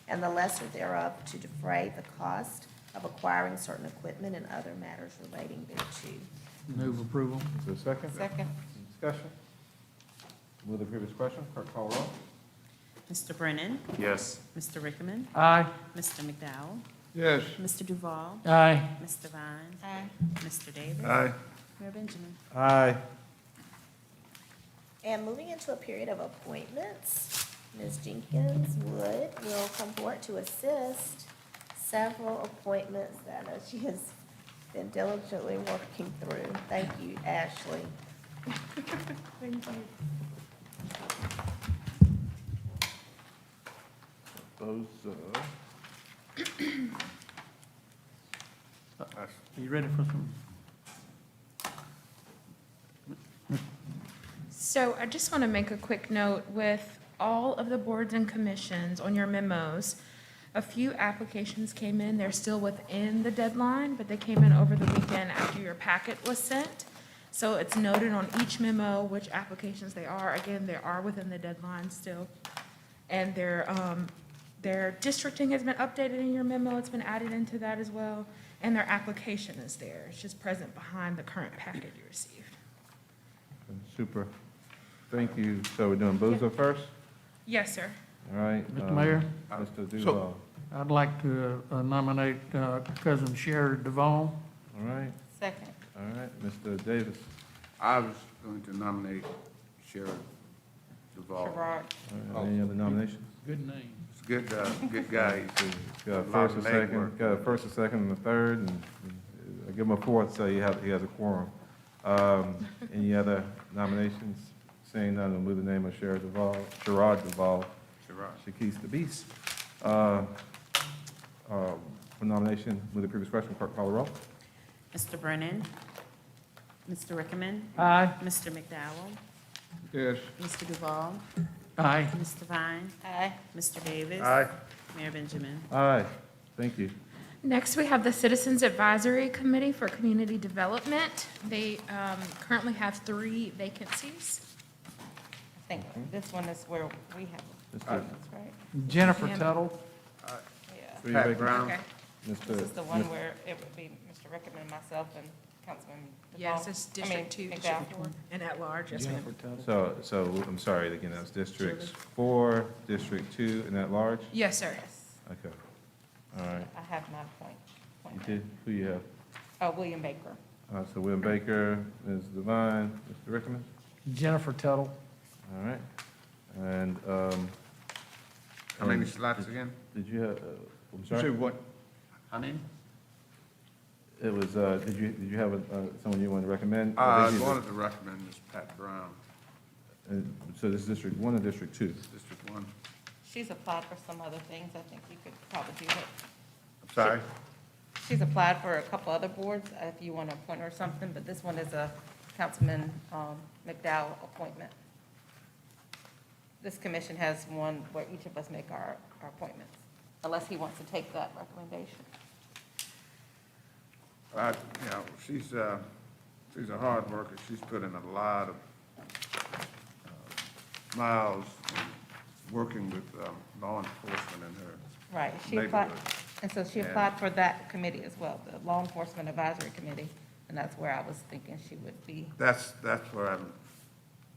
Speaker 4: and the lesser thereof to defray the cost of acquiring certain equipment and other matters relating thereto.
Speaker 13: Move approval.
Speaker 1: Is there a second?
Speaker 3: Second.
Speaker 1: Discussion? Move the previous question. Clerk call roll.
Speaker 10: Mr. Brennan?
Speaker 15: Yes.
Speaker 10: Mr. Rickman?
Speaker 13: Aye.
Speaker 10: Mr. McDowell?
Speaker 2: Yes.
Speaker 10: Mr. Duval?
Speaker 13: Aye.
Speaker 10: Mr. Vine?
Speaker 3: Aye.
Speaker 10: Mr. Davis?
Speaker 19: Aye.
Speaker 10: Mayor Benjamin?
Speaker 1: Aye.
Speaker 4: And moving into a period of appointments, Ms. Jenkins Wood will come forward to assist several appointments that I know she has been diligently working through. Thank you, Ashley. Thank you.
Speaker 1: Those,
Speaker 13: Are you ready for some?
Speaker 20: So I just want to make a quick note with all of the boards and commissions on your memos. A few applications came in, they're still within the deadline, but they came in over the weekend after your packet was sent. So it's noted on each memo which applications they are. Again, they are within the deadline still. And their districting has been updated in your memo, it's been added into that as well. And their application is there, it's just present behind the current packet you received.
Speaker 1: super. Thank you. So we're doing Boozer first?
Speaker 20: Yes, sir.
Speaker 1: All right.
Speaker 13: Mr. Mayor?
Speaker 1: Mr. Duval.
Speaker 13: I'd like to nominate Cousin Sherry Duval.
Speaker 1: All right.
Speaker 3: Second.
Speaker 1: All right. Mr. Davis.
Speaker 19: I was going to nominate Sheriff Duval.
Speaker 3: Gerard.
Speaker 1: All right. Any other nominations?
Speaker 13: Good name.
Speaker 19: He's a good, good guy.
Speaker 1: Got a
Speaker 19: A lot
Speaker 1: first, a
Speaker 19: of
Speaker 1: second,
Speaker 19: legwork.
Speaker 1: got a first, a second, and a third, and I give him a fourth, so he has a quorum. Any other nominations? Seeing none, we'll move the name of Gerard Duval,
Speaker 19: Gerard.
Speaker 1: Shakis the Beast. For nomination, move the previous question, clerk call the roll.
Speaker 10: Mr. Brennan? Mr. Rickman?
Speaker 11: Aye.
Speaker 10: Mr. McDowell?
Speaker 2: Yes.
Speaker 10: Mr. Duval?
Speaker 13: Aye.
Speaker 10: Mr. Vine?
Speaker 3: Aye.
Speaker 10: Mr. Davis?
Speaker 19: Aye.
Speaker 10: Mayor Benjamin?
Speaker 1: Aye, thank you.
Speaker 20: Next, we have the Citizens Advisory Committee for Community Development. They currently have 3 vacancies.
Speaker 3: I think this one is where we have
Speaker 1: Mr.
Speaker 3: ordinance, right?
Speaker 11: Jennifer
Speaker 20: Yeah.
Speaker 11: Tuttle.
Speaker 3: Yeah.
Speaker 1: Three
Speaker 19: Pat
Speaker 1: vacancies.
Speaker 19: Brown.
Speaker 20: Okay.
Speaker 3: This is the one where it would be Mr. Rickman, myself, and Councilman DePaul.
Speaker 20: Yes, it's District 2,
Speaker 3: McDowell.
Speaker 20: District 4, and at large, yes, ma'am.
Speaker 11: Jennifer Tuttle.
Speaker 1: So, I'm sorry, again, that's Districts 4, District 2, and at large?
Speaker 20: Yes, sir.
Speaker 3: Yes,
Speaker 1: Okay, all right.
Speaker 3: I have my
Speaker 1: You
Speaker 3: appointment.
Speaker 1: did, who you have?
Speaker 3: William Baker.
Speaker 1: So William Baker, Ms. Devine, Mr. Rickman,
Speaker 11: Jennifer Tuttle.
Speaker 1: all right. And,
Speaker 19: How many slots again?
Speaker 1: did you have, I'm
Speaker 19: You said
Speaker 1: sorry?
Speaker 19: what? How many?
Speaker 1: It was, did you have someone you wanted to recommend?
Speaker 19: I wanted to recommend Ms. Pat Brown,
Speaker 1: So this is District 1 or District 2?
Speaker 19: District 1.
Speaker 3: She's applied for some other things. I think you could probably do it.
Speaker 19: I'm sorry?
Speaker 3: She's applied for a couple other boards, if you want to appoint her or something, but this one is a Councilman McDowell appointment. This commission has one where each of us make our appointments, unless he wants to take that recommendation.
Speaker 19: You know, she's a hard worker. She's put in a lot of miles working with law enforcement in her
Speaker 3: Right, she applied,
Speaker 19: neighborhood.
Speaker 3: and so she applied for that committee as well, the Law Enforcement Advisory Committee, and that's where I was thinking she would be.
Speaker 19: That's where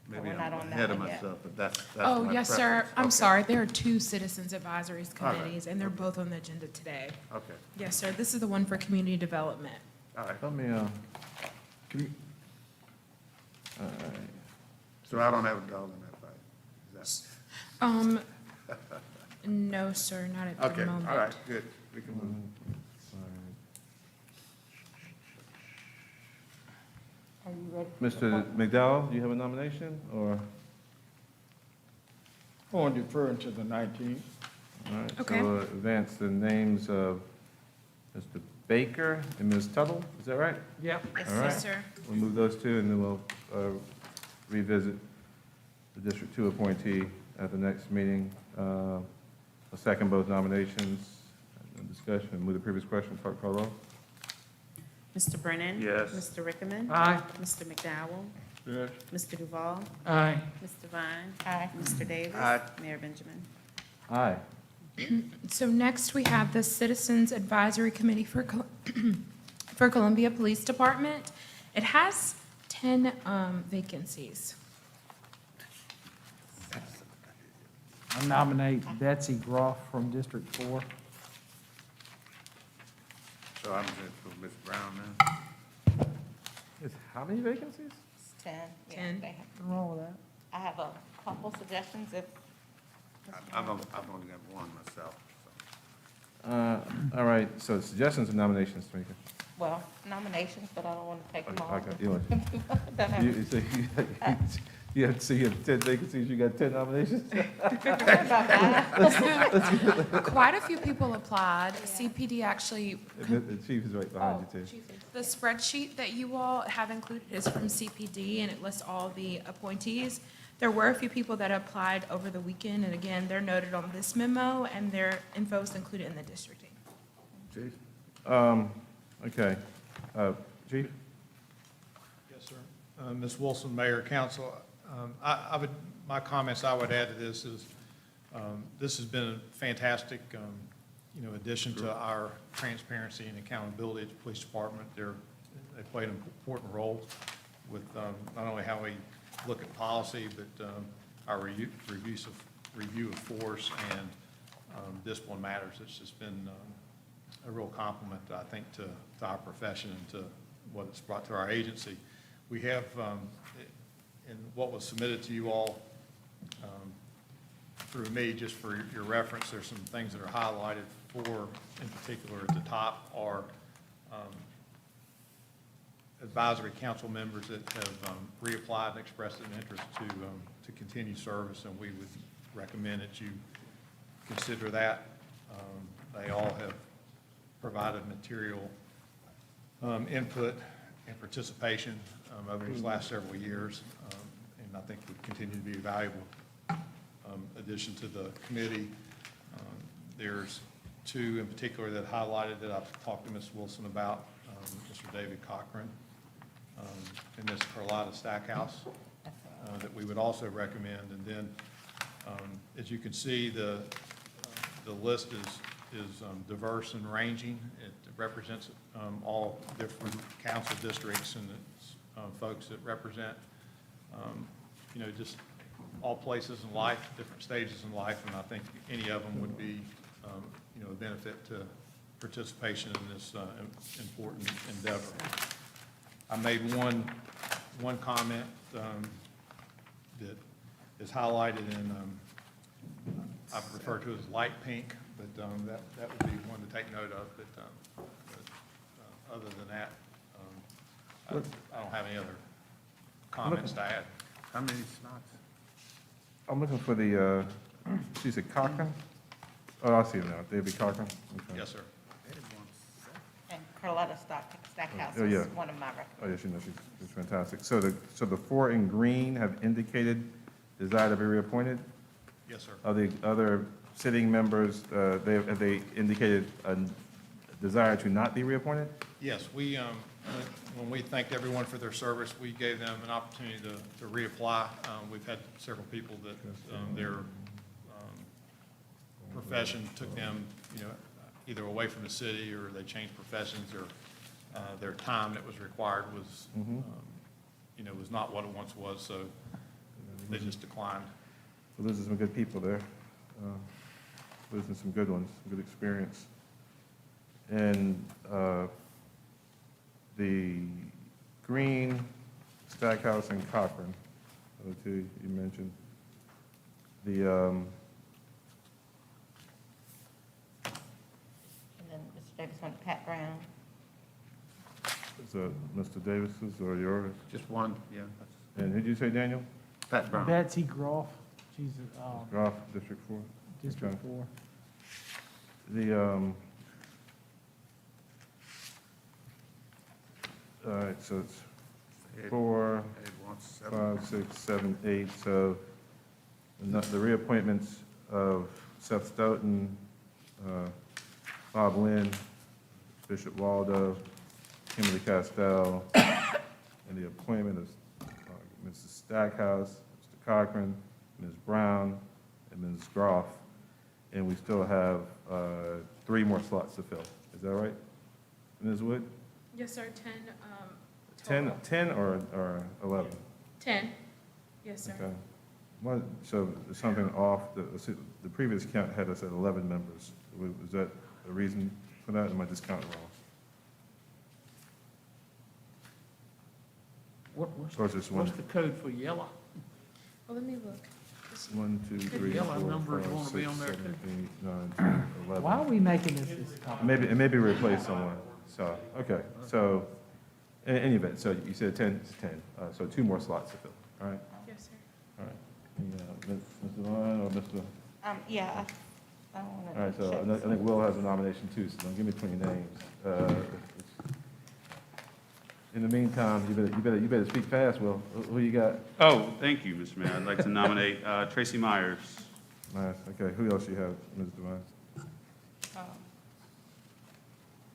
Speaker 19: maybe
Speaker 3: we're not
Speaker 19: I'm
Speaker 3: on that
Speaker 19: ahead of
Speaker 3: one yet.
Speaker 19: myself, but that's
Speaker 20: Oh,
Speaker 19: my
Speaker 20: yes, sir.
Speaker 19: preference.
Speaker 20: I'm
Speaker 19: Okay.
Speaker 20: sorry. There are 2 Citizens Advisories
Speaker 19: All right.
Speaker 20: Committees, and they're both on the agenda today.
Speaker 19: Okay,
Speaker 20: Yes, sir. This is the one for Community Development.
Speaker 19: all right.
Speaker 1: Let me, all right.
Speaker 19: So I don't have a dog in that fight. Is
Speaker 20: No, sir, not at
Speaker 19: that?
Speaker 20: the
Speaker 19: Okay,
Speaker 20: moment.
Speaker 19: all right, good. We can move.
Speaker 3: Are you ready?
Speaker 1: Mr. McDowell, do you have a nomination, or?
Speaker 2: I want to defer until the 19th.
Speaker 1: All right, so
Speaker 20: Okay.
Speaker 1: we'll advance the names of Mr. Baker and Ms. Tuttle, is that right?
Speaker 11: Yep.
Speaker 20: Yes,
Speaker 1: All right.
Speaker 20: yes, sir.
Speaker 1: We'll move those two, and then we'll revisit the District 2 appointee at the next meeting. I'll second both nominations. No discussion. Move the previous question. Clerk call roll.
Speaker 10: Mr. Brennan.
Speaker 15: Yes.
Speaker 10: Mr. Rickman.
Speaker 11: Aye.
Speaker 10: Mr. McDowell.
Speaker 19: Yes.
Speaker 10: Mr. Duval.
Speaker 11: Aye.
Speaker 10: Mr. Vine.
Speaker 3: Aye.
Speaker 10: Mr. Davis.
Speaker 19: Aye.
Speaker 10: Mayor Benjamin.
Speaker 1: Aye.
Speaker 20: So next, we have the Citizens Advisory Committee for for Columbia Police Department. It has 10 vacancies.
Speaker 11: I nominate Betsy Groff from District 4.
Speaker 19: So I'm good for Ms. Brown now.
Speaker 1: Is how many vacancies?
Speaker 3: It's 10. Yeah,
Speaker 20: 10.
Speaker 3: they have-
Speaker 11: What's wrong with that?
Speaker 3: I have a couple suggestions if.
Speaker 19: I've only got one myself, so.
Speaker 1: All right, so suggestions and nominations, Tamika.
Speaker 3: Well, nominations, but I don't want to take them all.
Speaker 1: Okay, you want-
Speaker 3: Don't have-
Speaker 1: You, so you have 10 vacancies, you got 10 nominations?
Speaker 20: Quite a few people applied. CPD actually,
Speaker 1: The chief is right behind you, too.
Speaker 20: the spreadsheet that you all have included is from CPD, and it lists all the appointees. There were a few people that applied over the weekend, and again, they're noted on this memo, and their info is included in the districting.
Speaker 1: Chief? Okay. Chief?
Speaker 17: Yes, sir. Ms. Wilson, Mayor, Council, I would, my comments I would add to this is, this has been a fantastic, addition to our transparency and accountability at the police department. They played an important role with not only how we look at policy, but our review of force and discipline matters. It's just been a real compliment, I think, to our profession and to what it's brought to our agency. We have, in what was submitted to you all through me, just for your reference, there's some things that are highlighted for, in particular, at the top are advisory council members that have reapplied and expressed an interest to continue service, and we would recommend that you consider that. They all have provided material input and participation over these last several years, and I think would continue to be a valuable addition to the committee. There's two in particular that highlighted that I've talked to Ms. Wilson about, Mr. David Cochran and Ms. Carlotta Stackhouse, that we would also recommend. And then, as you can see, the list is diverse and ranging. It represents all different council districts, and it's folks that represent, just all places in life, different stages in life, and I think any of them would be, a benefit to participation in this important endeavor. I made one comment that is highlighted in, I refer to as light pink, but that would be one to take note of. But other than that, I don't have any other comments to add.
Speaker 19: How many slots?
Speaker 1: I'm looking for the, she said Cochran? Oh, I see him now, David Cochran. Okay.
Speaker 17: Yes, sir.
Speaker 3: And Carlotta Stackhouse
Speaker 1: Oh, yeah.
Speaker 3: is one of my recommendations.
Speaker 1: Oh, yes, she's fantastic. So the four in green have indicated desire to be reappointed?
Speaker 17: Yes, sir.
Speaker 1: Are the other sitting members, have they indicated a desire to not be reappointed?
Speaker 17: Yes, when we thanked everyone for their service, we gave them an opportunity to reapply. We've had several people that their profession took them, either away from the city, or they changed professions, or their time that was required was, was not what it once was, so they just declined.
Speaker 1: We're losing some good people there. Losing some good ones, good experience. And the Green, Stackhouse, and Cochran, the two you mentioned. The,
Speaker 3: And then Mr. Davis went to Pat Brown.
Speaker 1: is that Mr. Davis's or yours?
Speaker 19: Just one, yeah.
Speaker 1: And who'd you say, Daniel?
Speaker 19: Pat Brown.
Speaker 11: Betsy Groff, she's,
Speaker 1: Groff, District 4?
Speaker 11: District
Speaker 1: Okay.
Speaker 11: 4.
Speaker 1: The, All right, so it's 4, 5, 6, 7, 8, so the reappointments of Seth Stoughton, Bob Lynn, Bishop Waldo, Kimberly Castell, and the appointment of Mrs. Stackhouse, Mr. Cochran, Ms. Brown, and Ms. Groff. And we still have 3 more slots to fill. Is that right, Ms. Wood?
Speaker 20: Yes, sir, 10,
Speaker 1: 10 or 11?
Speaker 20: 10. Yes, sir.
Speaker 1: Okay. So there's something off, the previous count had us at 11 members. Was that a reason for that, or am I just counting wrong? Or is this one?
Speaker 13: What's the code for yellow?
Speaker 20: Well, let me look.
Speaker 1: 1, 2, 3,
Speaker 13: Yellow
Speaker 1: 4,
Speaker 13: numbers
Speaker 1: 5,
Speaker 13: wanna be
Speaker 1: 6,
Speaker 13: on there
Speaker 1: 7,
Speaker 13: too.
Speaker 1: 8, 9, 10, 11.
Speaker 11: Why are we making this complicated?
Speaker 1: Maybe replace someone, so, okay, so, in any event, so you said 10, it's 10, so 2 more slots to fill, all right?
Speaker 20: Yes, sir.
Speaker 1: All right. And, Mr. Vaughn or Mr.?
Speaker 3: Yeah, I don't want to.
Speaker 1: All right, so I think Will has a nomination too, so don't give me 20 names. In the meantime, you better speak fast, Will. Who you got?
Speaker 15: Oh, thank you, Mr. Mayor. I'd like to nominate Tracy Myers.
Speaker 1: Nice, okay, who else you have, Ms. Devine?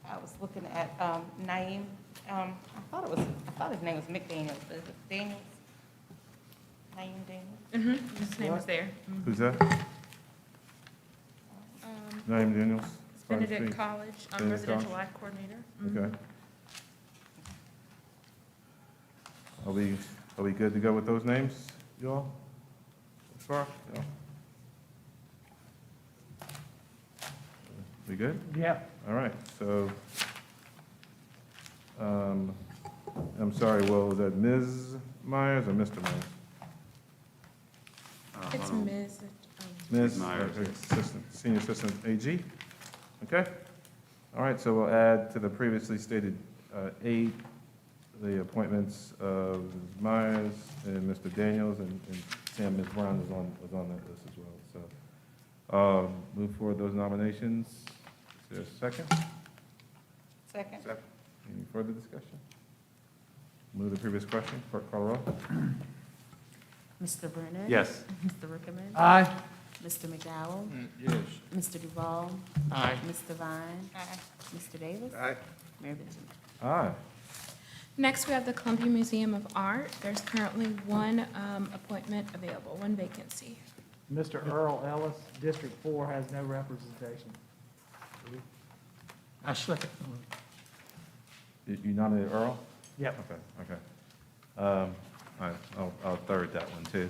Speaker 3: I was looking at Naeem, I thought his name was McDaniels, but is it Daniels? Naeem Daniels?
Speaker 20: Mm-hmm, his name is there. Mhm.
Speaker 1: Who's that? Naeem Daniels?
Speaker 20: Benedict College,
Speaker 1: Benedict
Speaker 20: residential
Speaker 1: College?
Speaker 20: life coordinator. Mhm.
Speaker 1: Okay. Are we good to go with those names, you all? As far? Yeah. We good?
Speaker 11: Yeah.
Speaker 1: All right, so, I'm sorry, Will, was that Ms. Myers or Mr. Myers?
Speaker 20: It's Ms.
Speaker 1: Ms.
Speaker 15: Myers.
Speaker 1: Senior Assistant AG? Okay. All right, so we'll add to the previously stated 8, the appointments of Ms. Myers and Mr. Daniels, and Sam, Ms. Brown was on that list as well. So, move forward those nominations. Is there a second?
Speaker 3: Second.
Speaker 1: Any further discussion? Move the previous question. Clerk call the roll.
Speaker 10: Mr. Brennan?
Speaker 15: Yes.
Speaker 10: Mr. Rickerman?
Speaker 11: Aye.
Speaker 10: Mr. McDowell?
Speaker 2: Yes.
Speaker 10: Mr. Duval?
Speaker 13: Aye.
Speaker 10: Ms. Devine?
Speaker 3: Aye.
Speaker 10: Mr. Davis?
Speaker 19: Aye.
Speaker 10: Mayor Benjamin?
Speaker 1: Aye.
Speaker 20: Next, we have the Columbia Museum of Art. There's currently 1 appointment available, 1 vacancy.
Speaker 11: Mr. Earl Ellis, District 4, has no representation.
Speaker 13: I second.
Speaker 1: You nominated Earl?
Speaker 11: Yep.
Speaker 1: Okay. All right, I'll third that one too.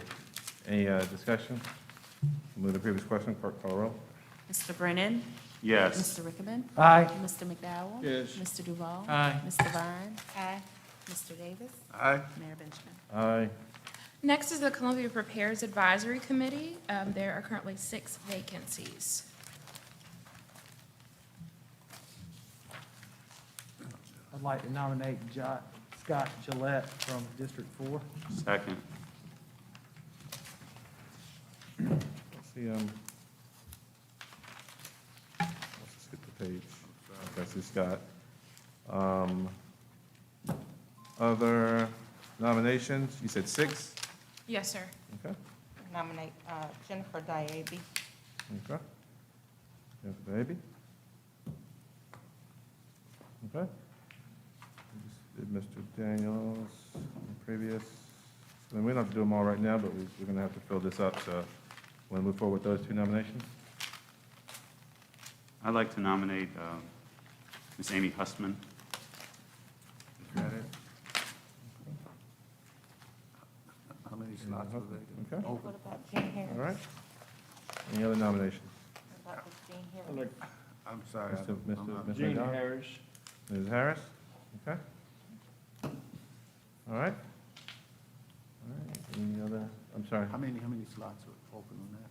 Speaker 1: Any discussion? Move the previous question. Clerk call the roll.
Speaker 10: Mr. Brennan?
Speaker 15: Yes.
Speaker 10: Mr. Rickerman?
Speaker 11: Aye.
Speaker 10: Mr. McDowell?
Speaker 2: Yes.
Speaker 10: Mr. Duval?
Speaker 13: Aye.
Speaker 10: Ms. Devine?
Speaker 3: Aye.
Speaker 10: Mr. Davis?
Speaker 19: Aye.
Speaker 10: Mayor Benjamin?
Speaker 1: Aye.
Speaker 20: Next is the Columbia Prepares Advisory Committee. There are currently 6 vacancies.
Speaker 11: I'd like to nominate Scott Gillette from District 4.
Speaker 15: Second.
Speaker 1: Let's see, let's just skip the page. That's just Scott. Other nominations? You said 6?
Speaker 20: Yes, sir.
Speaker 1: Okay,
Speaker 3: Nominate Jennifer Diaby.
Speaker 1: okay. Yes, baby. Okay. We just did Mr. Daniels, previous. And we don't have to do them all right now, but we're going to have to fill this up, so want to move forward with those 2 nominations?
Speaker 15: I'd like to nominate Ms. Amy Hustman.
Speaker 1: Got it?
Speaker 19: How many slots were there?
Speaker 1: Okay,
Speaker 3: What about Jean Harris?
Speaker 1: all right. Any other nominations?
Speaker 3: What about Jean Harris?
Speaker 19: I'm sorry.
Speaker 1: Mr.
Speaker 2: Gene
Speaker 1: McDonald?
Speaker 2: Harris.
Speaker 1: Ms. Harris? Okay. All right. All right, any other, I'm sorry.
Speaker 19: How many slots were open on that?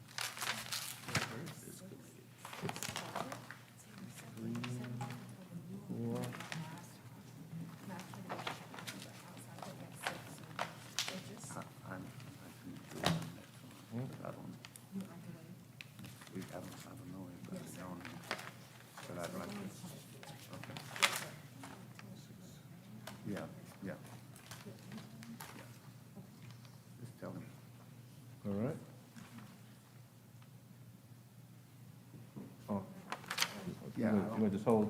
Speaker 1: 3, 4.
Speaker 19: I couldn't do it on that one, but I don't know anybody on it, but I'd like to. Okay. Yeah.
Speaker 1: You want to just hold,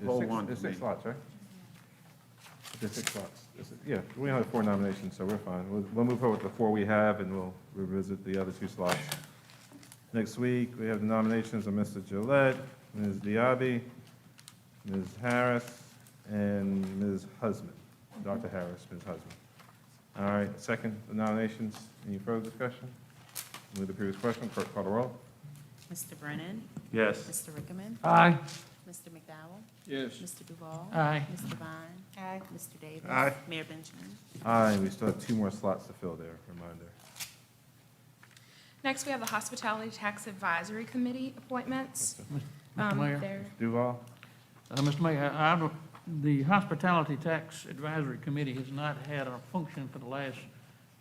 Speaker 19: Hold one
Speaker 1: there's
Speaker 19: for
Speaker 1: six
Speaker 19: me.
Speaker 1: slots, right? There's six slots. Yeah, we only have 4 nominations, so we're fine. We'll move forward with the 4 we have, and we'll revisit the other 2 slots. Next week, we have the nominations of Mr. Gillette, Ms. Diaby, Ms. Harris, and Ms. Husband. Dr. Harris, Ms. Husband. All right, second the nominations. Any further discussion? Move the previous question. Clerk, call the roll.
Speaker 10: Mr. Brennan.
Speaker 15: Yes.
Speaker 10: Mr. Rickaman.
Speaker 13: Aye.
Speaker 10: Mr. McDowell.
Speaker 2: Yes.
Speaker 10: Mr. Duval.
Speaker 13: Aye.
Speaker 10: Mr. Vine.
Speaker 3: Aye.
Speaker 10: Mr. Davis.
Speaker 19: Aye.
Speaker 10: Mayor Benjamin.
Speaker 1: Aye, we still have 2 more slots to fill there, reminder.
Speaker 20: Next, we have the Hospitality Tax Advisory Committee appointments.
Speaker 13: Mr. Mayor?
Speaker 20: There-
Speaker 1: Duval?
Speaker 13: Mr. Mayor, the Hospitality Tax Advisory Committee has not had a function for the last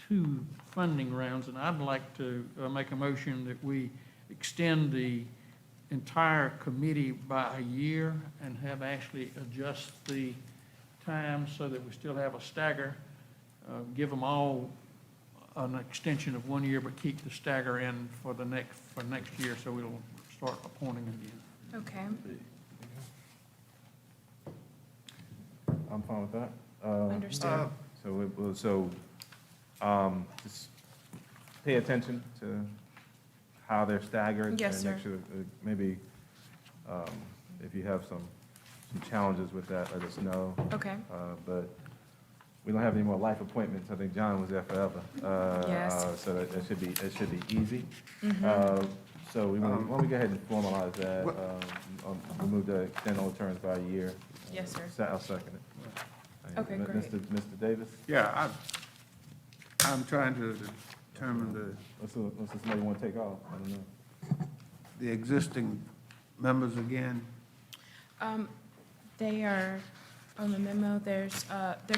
Speaker 13: 2 funding rounds, and I'd like to make a motion that we extend the entire committee by a year and have Ashley adjust the time so that we still have a stagger. Give them all an extension of 1 year, but keep the stagger in for next year, so we'll start appointing again.
Speaker 20: Okay.
Speaker 1: I'm fine with that.
Speaker 20: Understood.
Speaker 1: Just pay attention to how they're staggered.
Speaker 20: Yes,
Speaker 1: and make
Speaker 20: sir.
Speaker 1: sure, maybe, if you have some challenges with that, let us know.
Speaker 20: Okay.
Speaker 1: But we don't have any more life appointments. I think John was there forever.
Speaker 20: Yes.
Speaker 1: So it should be easy.
Speaker 20: Mhm.
Speaker 1: So why don't we go ahead and formalize that? We'll move to extend all terms by a year.
Speaker 20: Yes, sir.
Speaker 1: I'll second it.
Speaker 20: Okay, great.
Speaker 1: Mr. Davis?
Speaker 19: Yeah, I'm trying to determine
Speaker 1: Unless somebody want to take off, I don't know.
Speaker 19: the existing members again.
Speaker 20: They are, on the memo, they're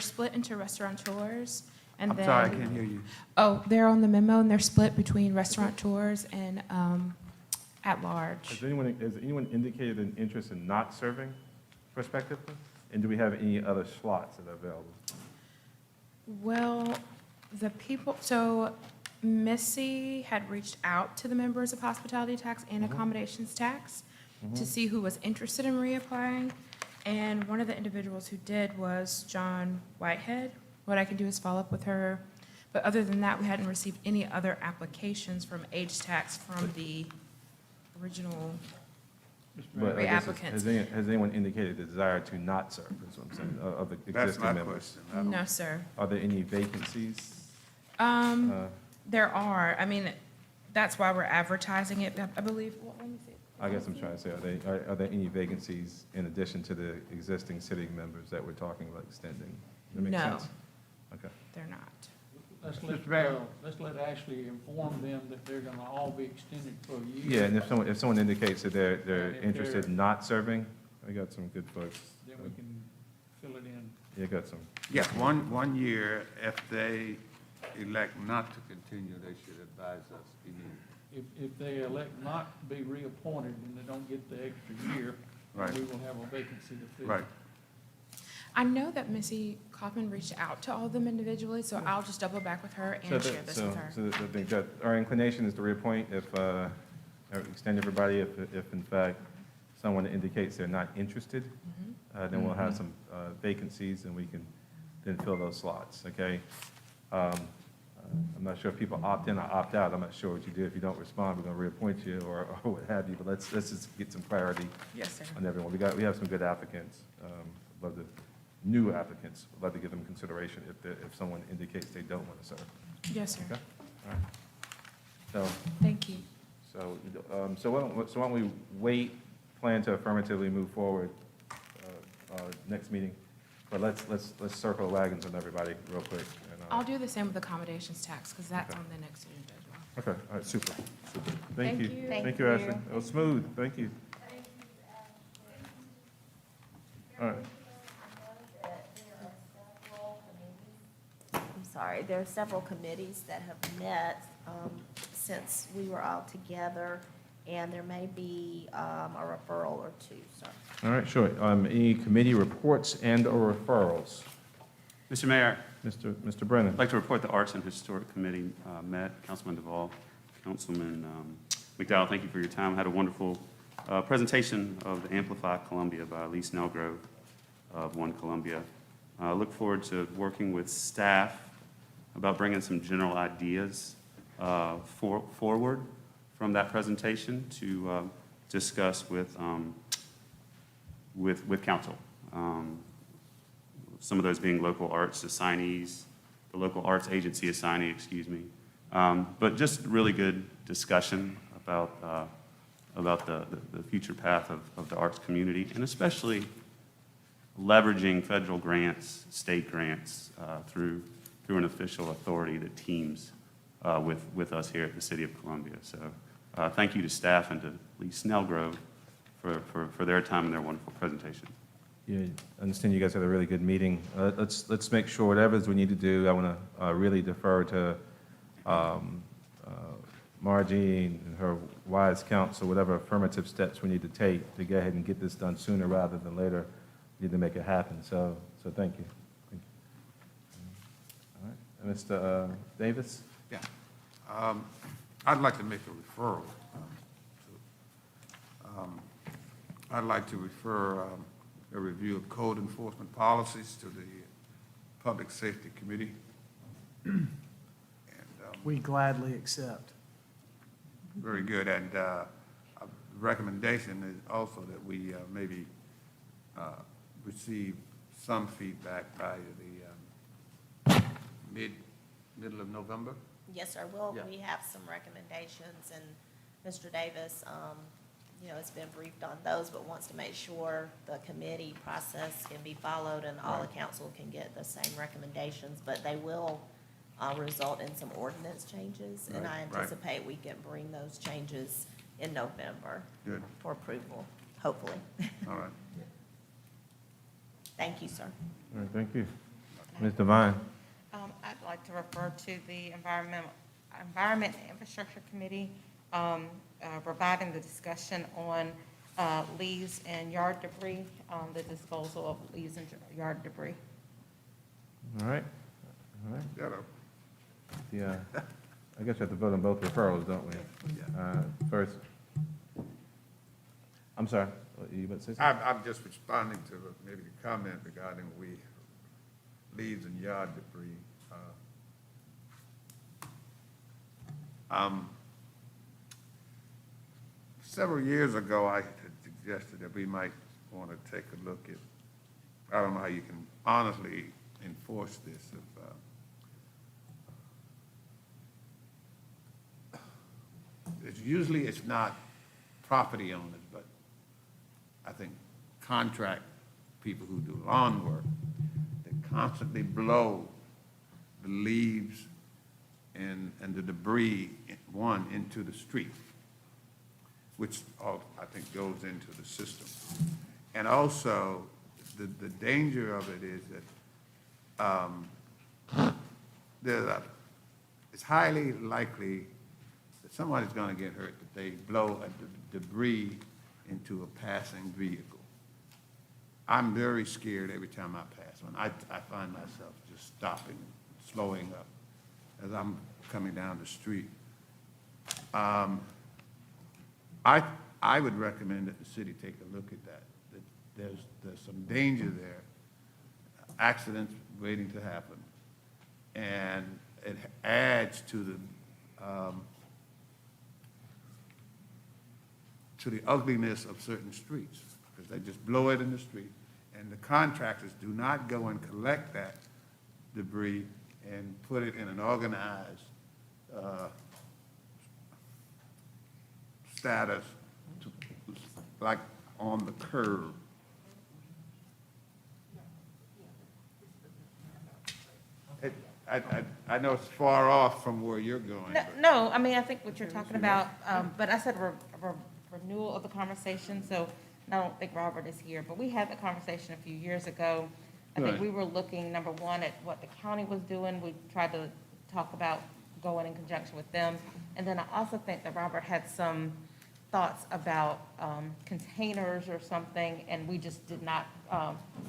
Speaker 20: split into restaurateurs, and then.
Speaker 19: I'm sorry, I can't hear you.
Speaker 20: Oh, they're on the memo, and they're split between restaurateurs and at large.
Speaker 1: Has anyone indicated an interest in not serving prospectively? And do we have any other slots that are available?
Speaker 20: Well, the people, so Missy had reached out to the members of Hospitality Tax and Accommodations Tax to see who was interested in reapplying. And one of the individuals who did was John Whitehead. What I can do is follow up with her. But other than that, we hadn't received any other applications from age tax from the original.
Speaker 1: But I guess
Speaker 20: Reapplicants.
Speaker 1: has anyone indicated a desire to not serve, is what I'm saying, of the
Speaker 19: That's
Speaker 1: existing
Speaker 19: my
Speaker 1: members?
Speaker 19: question.
Speaker 20: No, sir.
Speaker 1: Are there any vacancies?
Speaker 20: There are. I mean, that's why we're advertising it, I believe. Well, let me see.
Speaker 1: I guess I'm trying to say, are there any vacancies in addition to the existing sitting members that we're talking about extending? That make
Speaker 20: No.
Speaker 1: sense? Okay.
Speaker 20: They're not.
Speaker 13: Let's let Ashley inform them that they're gonna all be extended for a year.
Speaker 1: Yeah, and if someone indicates that they're
Speaker 13: And if
Speaker 1: interested
Speaker 13: they're-
Speaker 1: in not serving, we got some good folks.
Speaker 13: Then we can fill it in.
Speaker 1: Yeah, got some.
Speaker 19: Yeah, one year, if they elect not to continue, they should advise us.
Speaker 13: If they elect not to be reappointed and they don't get the extra year,
Speaker 19: Right.
Speaker 13: we will have a vacancy to fill.
Speaker 19: Right.
Speaker 20: I know that Missy Kaufman reached out to all of them individually, so I'll just double back with her and share this with her.
Speaker 1: So I think that our inclination is to reappoint if, or extend everybody if in fact someone indicates they're not interested. Then we'll have some vacancies and we can then fill those slots, okay? I'm not sure if people opt in or opt out. I'm not sure what you do. If you don't respond, we're gonna reappoint you or what have you, but let's just get some clarity
Speaker 20: Yes, sir.
Speaker 1: on everyone. We have some good applicants. Love to, new applicants, love to give them consideration if someone indicates they don't want to serve.
Speaker 20: Yes, sir.
Speaker 1: Okay? All right. So,
Speaker 20: Thank you.
Speaker 1: so why don't we wait, plan to affirmatively move forward, next meeting? But let's circle the wagons on everybody real quick. And,
Speaker 20: I'll do the same with accommodations tax, because that's
Speaker 1: Okay.
Speaker 20: on the next agenda as well.
Speaker 1: Okay, all right, super. Thank
Speaker 20: Thank
Speaker 1: you.
Speaker 20: you.
Speaker 1: Thank you, Ashley. That was smooth, thank you. All right.
Speaker 4: I'm sorry, there are several committees that have met since we were all together, and there may be a referral or two, sir.
Speaker 1: All right, sure. Any committee reports and/or referrals?
Speaker 15: Mr. Mayor,
Speaker 1: Mr. Brennan.
Speaker 15: I'd like to report the Arts and Historic Committee met, Councilman Duvall, Councilman McDowell, thank you for your time. Had a wonderful presentation of the Amplify Columbia by Lee Snellgrove of One Columbia. I look forward to working with staff about bringing some general ideas forward from that presentation to discuss with council. Some of those being local arts assignees, the local arts agency assignee, excuse me. But just really good discussion about the future path of the arts community, and especially leveraging federal grants, state grants, through an official authority that teams with us here at the City of Columbia. So thank you to staff and to Lee Snellgrove for their time and their wonderful presentation.
Speaker 1: Yeah, I understand you guys had a really good meeting. Let's make sure whatever we need to do, I want to really defer to Margie and her wise counsel, whatever affirmative steps we need to take to go ahead and get this done sooner rather than later. We need to make it happen. So thank you. Thank you. All right, Mr. Davis?
Speaker 19: Yeah. I'd like to make a referral. I'd like to refer a review of code enforcement policies to the Public Safety Committee. And,
Speaker 11: We gladly accept.
Speaker 19: very good. And a recommendation is also that we maybe receive some feedback by the middle of November.
Speaker 4: Yes, sir. We have some recommendations, and Mr. Davis, has been briefed on those, but wants to make sure the committee process can be followed and all the council can get the same recommendations, but they will result in some ordinance changes, and I anticipate we can bring those changes in November for approval, hopefully.
Speaker 19: All right.
Speaker 4: Thank you, sir.
Speaker 1: All right, thank you. Ms. Devine?
Speaker 3: I'd like to refer to the Environment and Infrastructure Committee, providing the discussion on leaves and yard debris, the disposal of leaves and yard debris.
Speaker 1: All right. All right.
Speaker 19: Got
Speaker 1: Yeah, I guess we have to vote on both referrals, don't we? First, I'm sorry, you about to say something?
Speaker 19: I'm just responding to maybe the comment regarding leaves and yard debris. Several years ago, I had suggested that we might want to take a look at, I don't know how you can honestly enforce this. Usually it's not property owners, but I think contract people who do lawn work that constantly blow the leaves and the debris, into the street, which I think goes into the system. And also, the danger of it is that it's highly likely that somebody's going to get hurt if they blow debris into a passing vehicle. I'm very scared every time I pass one. I find myself just stopping, slowing up as I'm coming down the street. I would recommend that the city take a look at that. There's some danger there, accidents waiting to happen, and it adds to the ugliness of certain streets, because they just blow it in the street, and the contractors do not go and collect that debris and put it in an organized status, like on the curb. I know it's far off from where you're going.
Speaker 3: No, I mean, I think what you're talking about, but I said renewal of the conversation, so I don't think Robert is here, but we had the conversation a few years ago. I think we were looking, number one, at what the county was doing. We tried to talk about going in conjunction with them. And then I also think that Robert had some thoughts about containers or something, and we just did not,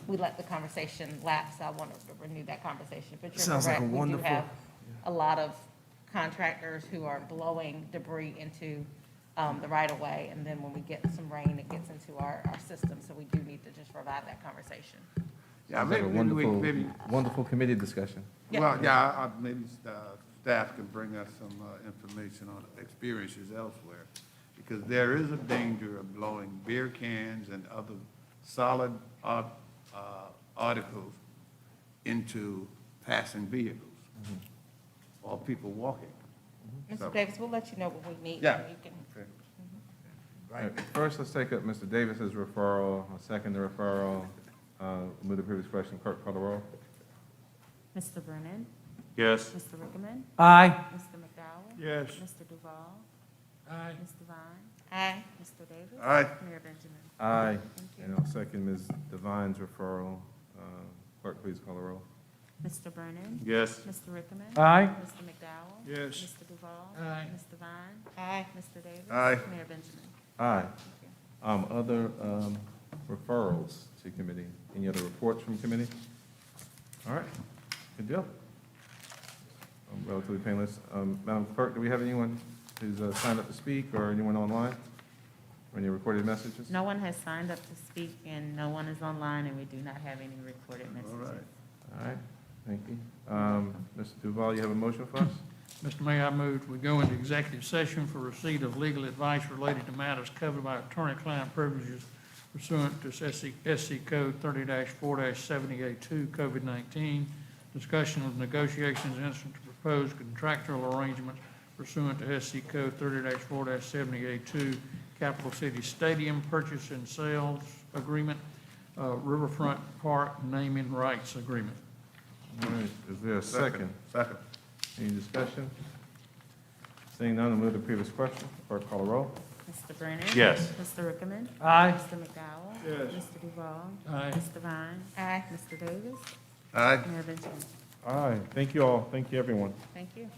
Speaker 3: we let the conversation lapse. I wanted to renew that conversation. But you're
Speaker 11: Sounds like
Speaker 3: correct,
Speaker 11: a wonderful-
Speaker 3: we do have a lot of contractors who are blowing debris into the right-of-way, and then when we get some rain, it gets into our system, so we do need to just revive that conversation.
Speaker 19: Yeah,
Speaker 1: Sounds like a
Speaker 19: maybe, maybe,
Speaker 1: wonderful committee discussion.
Speaker 19: well, yeah, maybe staff can bring us some information on experiences elsewhere, because there is a danger of blowing beer cans and other solid articles into passing vehicles or people walking.
Speaker 3: Mr. Davis, we'll let you know what we need.
Speaker 19: Yeah.
Speaker 3: And you can.
Speaker 19: Okay.
Speaker 1: All right, first, let's take up Mr. Davis's referral. I'll second the referral. Move the previous question. Clerk, call the roll.
Speaker 10: Mr. Brennan?
Speaker 15: Yes.
Speaker 10: Mr. Rickman?
Speaker 11: Aye.
Speaker 10: Mr. McDowell?
Speaker 2: Yes.
Speaker 10: Mr. Duval?
Speaker 17: Aye.
Speaker 10: Ms. Devine?
Speaker 3: Aye.
Speaker 10: Mr. Davis?
Speaker 19: Aye.
Speaker 10: Mayor Benjamin?
Speaker 1: Aye.
Speaker 10: Thank you.
Speaker 1: And I'll second Ms. Devine's referral. Clerk, please call the roll.
Speaker 10: Mr. Brennan?
Speaker 15: Yes.
Speaker 10: Mr. Rickman?
Speaker 11: Aye.
Speaker 10: Mr. McDowell?
Speaker 2: Yes.
Speaker 10: Mr. Duval?
Speaker 17: Aye.
Speaker 10: Ms. Devine?
Speaker 3: Aye.
Speaker 10: Mr. Davis?
Speaker 19: Aye.
Speaker 10: Mayor Benjamin?
Speaker 1: Aye.
Speaker 10: Thank you.
Speaker 1: Other referrals to committee. Any other reports from committee? All right, good deal. Relatively painless. Madam Clerk, do we have anyone who's signed up to speak or anyone online? Or any recorded messages?
Speaker 10: No one has signed up to speak, and no one is online, and we do not have any recorded messages.
Speaker 1: All right, thank you. Mr. Duval, you have a motion for us?
Speaker 13: Mr. Mayor, I move we go into executive session for receipt of legal advice related to matters covered by attorney-client privileges pursuant to SC Code 30-4-70A2, COVID-19, discussion of negotiations incident to proposed contractual arrangements pursuant to SC Code 30-4-70A2, Capital City Stadium Purchase and Sales Agreement, Riverfront Park Naming Rights Agreement.
Speaker 1: All right, is there a second?
Speaker 19: Second.
Speaker 1: Any discussion? Seeing none, I'll move to the previous question. Clerk, call the roll.
Speaker 10: Mr. Brennan?
Speaker 15: Yes.
Speaker 10: Mr. Rickman?
Speaker 11: Aye.
Speaker 10: Mr. McDowell?
Speaker 2: Yes.
Speaker 10: Mr. Duval?
Speaker 13: Aye.
Speaker 10: Ms. Devine?
Speaker 3: Aye.
Speaker 10: Mr. Davis?
Speaker 19: Aye.
Speaker 10: Mayor Benjamin?
Speaker 1: All right, thank you all. Thank you, everyone.
Speaker 10: Thank you.